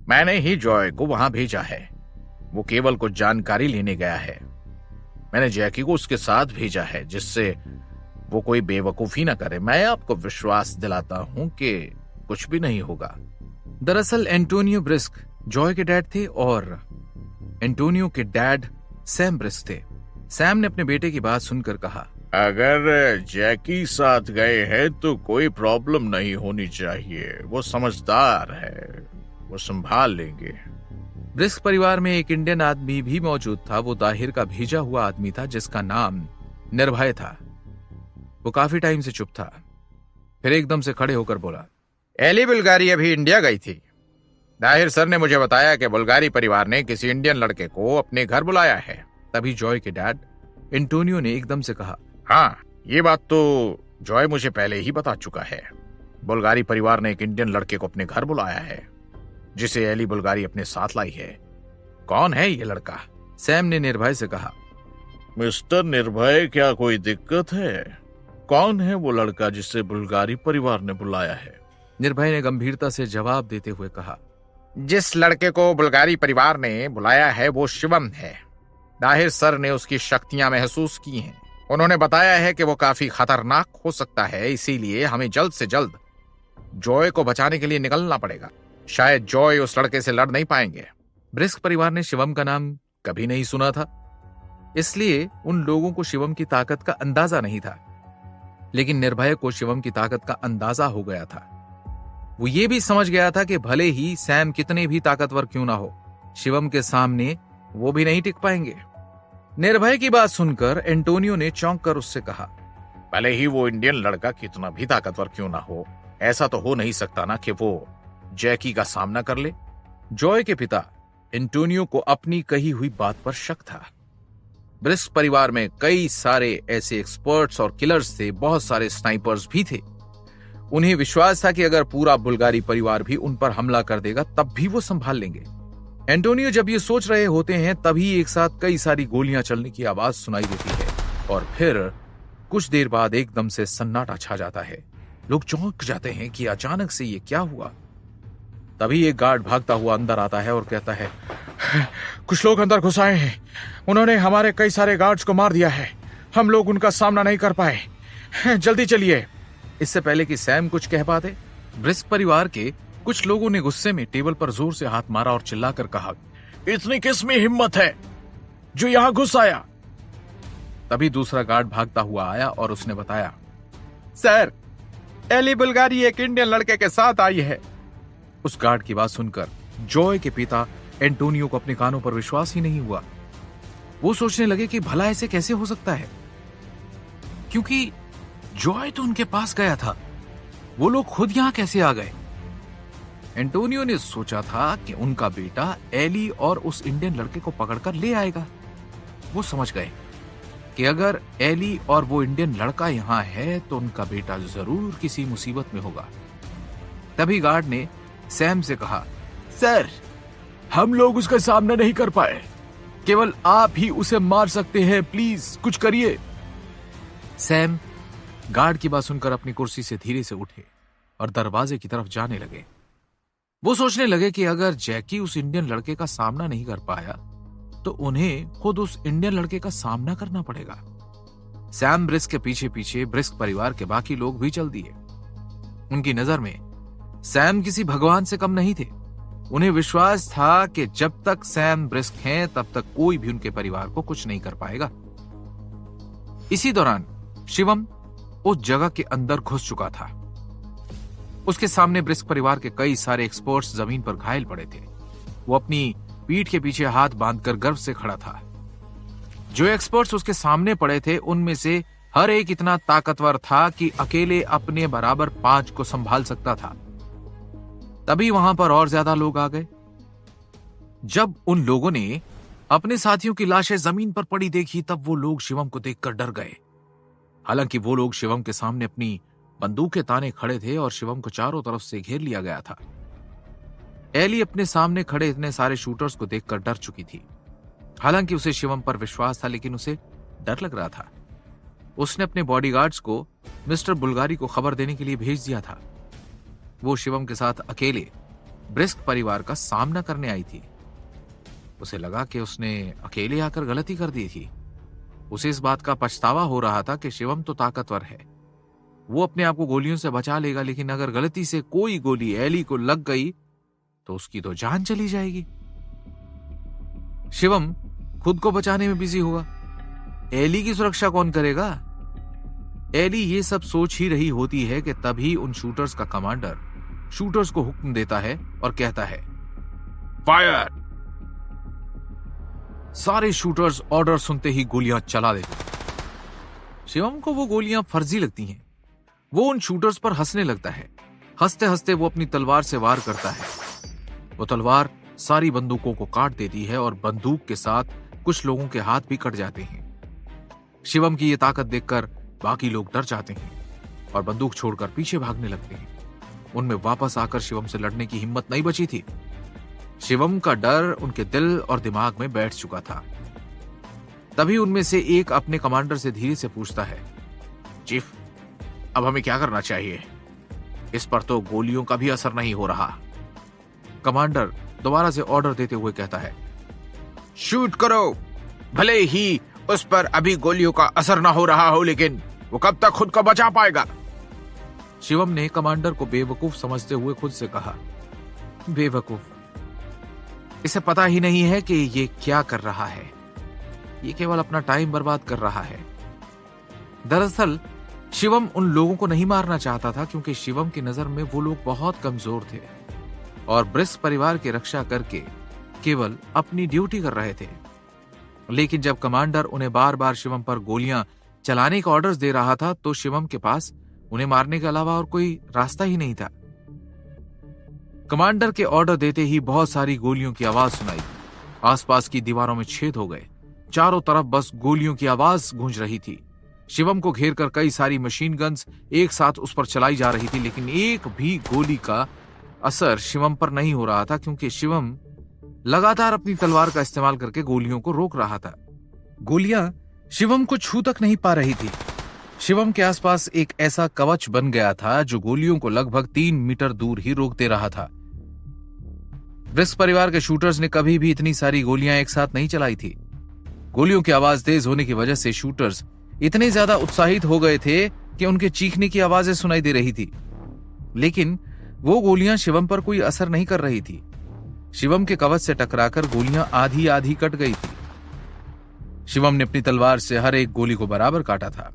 मैंने ही जॉय को वहां भेजा है। वो केवल कुछ जानकारी लेने गया है। मैंने जैकी को उसके साथ भेजा है जिससे वो कोई बेवकूफी ना करे। मैं आपको विश्वास दिलाता हूं कि कुछ भी नहीं होगा। दरअसल एंटोनियो ब्रिस्क जॉय के डैड थे और एंटोनियो के डैड सैम ब्रिस्क थे। सैम ने अपने बेटे की बात सुनकर कहा, अगर जैकी साथ गए हैं तो कोई प्रॉब्लम नहीं होनी चाहिए। वो समझदार है, वो संभाल लेंगे। ब्रिस्क परिवार में एक इंडियन आदमी भी मौजूद था। वो दाहिर का भेजा हुआ आदमी था जिसका नाम निर्भय था। वो काफी टाइम से चुप था, फिर एकदम से खड़े होकर बोला, एली बुल्गारी अभी इंडिया गई थी। दाहिर सर ने मुझे बताया कि बुल्गारी परिवार ने किसी इंडियन लड़के को अपने घर बुलाया है। तभी जॉय के डैड एंटोनियो ने एकदम से कहा, हाँ, ये बात तो जॉय मुझे पहले ही बता चुका है। बुल्गारी परिवार ने एक इंडियन लड़के को अपने घर बुलाया है जिसे एली बुल्गारी अपने साथ लाई है। कौन है ये लड़का? सैम ने निर्भय से कहा, मिस्टर निर्भय, क्या कोई दिक्कत है? कौन है वो लड़का जिसे बुल्गारी परिवार ने बुलाया है? निर्भय ने गंभीरता से जवाब देते हुए कहा, जिस लड़के को बुल्गारी परिवार ने बुलाया है वो शिवम है। दाहिर सर ने उसकी शक्तियां महसूस की हैं। उन्होंने बताया है कि वो काफी खतरनाक हो सकता है, इसीलिए हमें जल्द से जल्द जॉय को बचाने के लिए निकलना पड़ेगा। शायद जॉय उस लड़के से लड़ नहीं पाएंगे। ब्रिस्क परिवार ने शिवम का नाम कभी नहीं सुना था, इसलिए उन लोगों को शिवम की ताकत का अंदाजा नहीं था। लेकिन निर्भय को शिवम की ताकत का अंदाजा हो गया था। वो ये भी समझ गया था कि भले ही सैम कितने भी ताकतवर क्यों ना हो, शिवम के सामने वो भी नहीं टिक पाएंगे। निर्भय की बात सुनकर एंटोनियो ने चौंक कर उससे कहा, भले ही वो इंडियन लड़का कितना भी ताकतवर क्यों ना हो, ऐसा तो हो नहीं सकता ना कि वो जैकी का सामना कर ले। जॉय के पिता एंटोनियो को अपनी कही हुई बात पर शक था। ब्रिस्क परिवार में कई सारे ऐसे एक्सपर्ट्स और किलर्स थे, बहुत सारे स्नाइपर्स भी थे। उन्हें विश्वास था कि अगर पूरा बुल्गारी परिवार भी उन पर हमला कर देगा तब भी वो संभाल लेंगे। एंटोनियो जब ये सोच रहे होते हैं तभी एक साथ कई सारी गोलियां चलने की आवाज सुनाई देती है और फिर कुछ देर बाद एकदम से सन्नाटा छा जाता है। लोग चौंक जाते हैं कि अचानक से ये क्या हुआ। तभी एक गार्ड भागता हुआ अंदर आता है और कहता है, कुछ लोग अंदर घुस आए हैं। उन्होंने हमारे कई सारे गार्ड्स को मार दिया है। हम लोग उनका सामना नहीं कर पाए। जल्दी चलिए। इससे पहले कि सैम कुछ कह पाते, ब्रिस्क परिवार के कुछ लोगों ने गुस्से में टेबल पर जोर से हाथ मारा और चिल्लाकर कहा, इतनी किसमें हिम्मत है जो यहां घुस आया? तभी दूसरा गार्ड भागता हुआ आया और उसने बताया, सर, एली बुल्गारी एक इंडियन लड़के के साथ आई है। उस गार्ड की बात सुनकर जॉय के पिता एंटोनियो को अपने कानों पर विश्वास ही नहीं हुआ। वो सोचने लगे कि भला ऐसे कैसे हो सकता है, क्योंकि जॉय तो उनके पास गया था, वो लोग खुद यहां कैसे आ गए। एंटोनियो ने सोचा था कि उनका बेटा एली और उस इंडियन लड़के को पकड़कर ले आएगा। वो समझ गए कि अगर एली और वो इंडियन लड़का यहां है तो उनका बेटा जरूर किसी मुसीबत में होगा। तभी गार्ड ने सैम से कहा, सर, हम लोग उसका सामना नहीं कर पाए, केवल आप ही उसे मार सकते हैं, प्लीज कुछ करिए। सैम गार्ड की बात सुनकर अपनी कुर्सी से धीरे से उठे और दरवाजे की तरफ जाने लगे। वो सोचने लगे कि अगर जैकी उस इंडियन लड़के का सामना नहीं कर पाया तो उन्हें खुद उस इंडियन लड़के का सामना करना पड़ेगा। सैम ब्रिस्क के पीछे पीछे ब्रिस्क परिवार के बाकी लोग भी चल दिए। उनकी नजर में सैम किसी भगवान से कम नहीं थे। उन्हें विश्वास था कि जब तक सैम ब्रिस्क हैं तब तक कोई भी उनके परिवार को कुछ नहीं कर पाएगा। इसी दौरान शिवम उस जगह के अंदर घुस चुका था। उसके सामने ब्रिस्क परिवार के कई सारे एक्सपर्ट्स जमीन पर घायल पड़े थे। वो अपनी पीठ के पीछे हाथ बांधकर गर्व से खड़ा था। जो एक्सपर्ट्स उसके सामने पड़े थे उनमें से हर एक इतना ताकतवर था कि अकेले अपने बराबर 5 को संभाल सकता था। तभी वहां पर और ज्यादा लोग आ गए। जब उन लोगों ने अपने साथियों की लाशें जमीन पर पड़ी देखी तब वो लोग शिवम को देखकर डर गए। हालांकि वो लोग शिवम के सामने अपनी बंदूकें ताने खड़े थे और शिवम को चारों तरफ से घेर लिया गया था। एली अपने सामने खड़े इतने सारे शूटर्स को देखकर डर चुकी थी। हालांकि उसे शिवम पर विश्वास था लेकिन उसे डर लग रहा था। उसने अपने बॉडीगार्ड्स को मिस्टर बुल्गारी को खबर देने के लिए भेज दिया था। वो शिवम के साथ अकेले ब्रिस्क परिवार का सामना करने आई थी। उसे लगा कि उसने अकेले आकर गलती कर दी थी। उसे इस बात का पछतावा हो रहा था कि शिवम तो ताकतवर है, वो अपने आप को गोलियों से बचा लेगा, लेकिन अगर गलती से कोई गोली एली को लग गई तो उसकी तो जान चली जाएगी। शिवम खुद को बचाने में बिजी हुआ। एली की सुरक्षा कौन करेगा? एली ये सब सोच ही रही होती है कि तभी उन शूटर्स का कमांडर शूटर्स को हुक्म देता है और कहता है, फायर। सारे शूटर्स ऑर्डर सुनते ही गोलियां चला देते। शिवम को वो गोलियां फर्जी लगती हैं। वो उन शूटर्स पर हंसने लगता है। हंसते हंसते वो अपनी तलवार से वार करता है। वो तलवार सारी बंदूकों को काट देती है और बंदूक के साथ कुछ लोगों के हाथ भी कट जाते हैं। शिवम की ये ताकत देखकर बाकी लोग डर जाते हैं और बंदूक छोड़कर पीछे भागने लगते हैं। उनमें वापस आकर शिवम से लड़ने की हिम्मत नहीं बची थी। शिवम का डर उनके दिल और दिमाग में बैठ चुका था। तभी उनमें से एक अपने कमांडर से धीरे से पूछता है, चीफ, अब हमें क्या करना चाहिए? इस पर तो गोलियों का भी असर नहीं हो रहा। कमांडर दोबारा से ऑर्डर देते हुए कहता है, शूट करो। भले ही उस पर अभी गोलियों का असर ना हो रहा हो, लेकिन वो कब तक खुद को बचा पाएगा? शिवम ने कमांडर को बेवकूफ समझते हुए खुद से कहा, बेवकूफ, इसे पता ही नहीं है कि ये क्या कर रहा है। ये केवल अपना टाइम बर्बाद कर रहा है। दरअसल शिवम उन लोगों को नहीं मारना चाहता था क्योंकि शिवम की नजर में वो लोग बहुत कमजोर थे और ब्रिस्क परिवार की रक्षा करके केवल अपनी ड्यूटी कर रहे थे। लेकिन जब कमांडर उन्हें बार बार शिवम पर गोलियां चलाने का ऑर्डर्स दे रहा था तो शिवम के पास उन्हें मारने के अलावा और कोई रास्ता ही नहीं था। कमांडर के ऑर्डर देते ही बहुत सारी गोलियों की आवाज सुनाई। आसपास की दीवारों में छेद हो गए। चारों तरफ बस गोलियों की आवाज गूंज रही थी। शिवम को घेरकर कई सारी मशीन गन्स एक साथ उस पर चलाई जा रही थी, लेकिन एक भी गोली का असर शिवम पर नहीं हो रहा था क्योंकि शिवम लगातार अपनी तलवार का इस्तेमाल करके गोलियों को रोक रहा था। गोलियां शिवम को छू तक नहीं पा रही थी। शिवम के आसपास एक ऐसा कवच बन गया था जो गोलियों को लगभग 3 मीटर दूर ही रोक दे रहा था। ब्रिस्क परिवार के शूटर्स ने कभी भी इतनी सारी गोलियां एक साथ नहीं चलाई थी। गोलियों की आवाज तेज होने की वजह से शूटर्स इतने ज्यादा उत्साहित हो गए थे कि उनके चीखने की आवाजें सुनाई दे रही थी, लेकिन वो गोलियां शिवम पर कोई असर नहीं कर रही थी। शिवम के कवच से टकराकर गोलियां आधी आधी कट गई थी। शिवम ने अपनी तलवार से हर एक गोली को बराबर काटा था।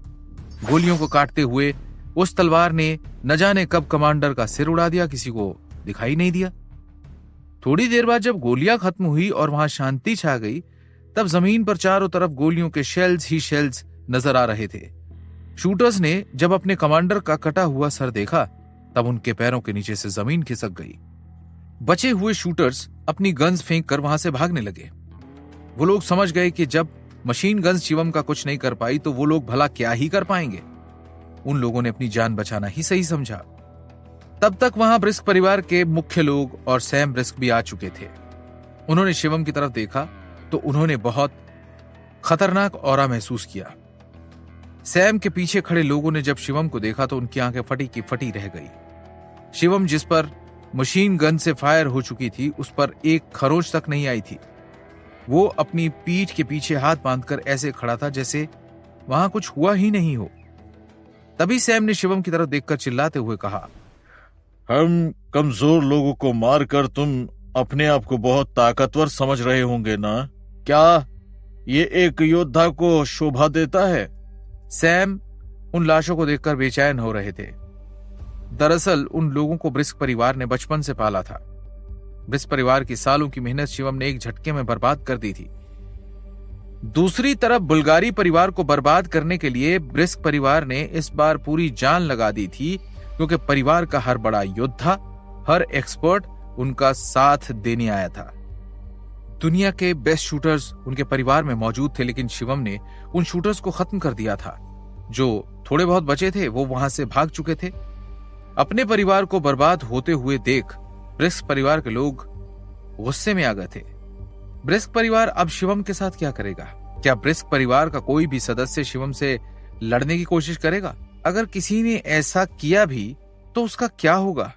गोलियों को काटते हुए उस तलवार ने न जाने कब कमांडर का सिर उड़ा दिया, किसी को दिखाई नहीं दिया। थोड़ी देर बाद जब गोलियां खत्म हुई और वहां शांति छा गई, तब जमीन पर चारों तरफ गोलियों के शेल्स ही शेल्स नजर आ रहे थे। शूटर्स ने जब अपने कमांडर का कटा हुआ सर देखा तब उनके पैरों के नीचे से जमीन खिसक गई। बचे हुए शूटर्स अपनी गन्स फेंक कर वहां से भागने लगे। वो लोग समझ गए कि जब मशीन गन्स शिवम का कुछ नहीं कर पाई तो वो लोग भला क्या ही कर पाएंगे। उन लोगों ने अपनी जान बचाना ही सही समझा। तब तक वहां ब्रिस्क परिवार के मुख्य लोग और सैम ब्रिस्क भी आ चुके थे। उन्होंने शिवम की तरफ देखा तो उन्होंने बहुत खतरनाक ऑरा महसूस किया। सैम के पीछे खड़े लोगों ने जब शिवम को देखा तो उनकी आंखें फटी की फटी रह गई। शिवम जिस पर मशीन गन से फायर हो चुकी थी, उस पर एक खरोच तक नहीं आई थी। वो अपनी पीठ के पीछे हाथ बांधकर ऐसे खड़ा था जैसे वहां कुछ हुआ ही नहीं हो। तभी सैम ने शिवम की तरफ देखकर चिल्लाते हुए कहा, हम कमजोर लोगों को मारकर तुम अपने आप को बहुत ताकतवर समझ रहे होंगे ना? क्या ये एक योद्धा को शोभा देता है? सैम उन लाशों को देखकर बेचैन हो रहे थे। दरअसल उन लोगों को ब्रिस्क परिवार ने बचपन से पाला था। ब्रिस्क परिवार की सालों की मेहनत शिवम ने एक झटके में बर्बाद कर दी थी। दूसरी तरफ बुल्गारी परिवार को बर्बाद करने के लिए ब्रिस्क परिवार ने इस बार पूरी जान लगा दी थी, क्योंकि परिवार का हर बड़ा योद्धा, हर एक्सपर्ट उनका साथ देने आया था। दुनिया के बेस्ट शूटर्स उनके परिवार में मौजूद थे, लेकिन शिवम ने उन शूटर्स को खत्म कर दिया था। जो थोड़े बहुत बचे थे वो वहां से भाग चुके थे। अपने परिवार को बर्बाद होते हुए देख ब्रिस्क परिवार के लोग गुस्से में आ गए थे। ब्रिस्क परिवार अब शिवम के साथ क्या करेगा? क्या ब्रिस्क परिवार का कोई भी सदस्य शिवम से लड़ने की कोशिश करेगा? अगर किसी ने ऐसा किया भी तो उसका क्या होगा?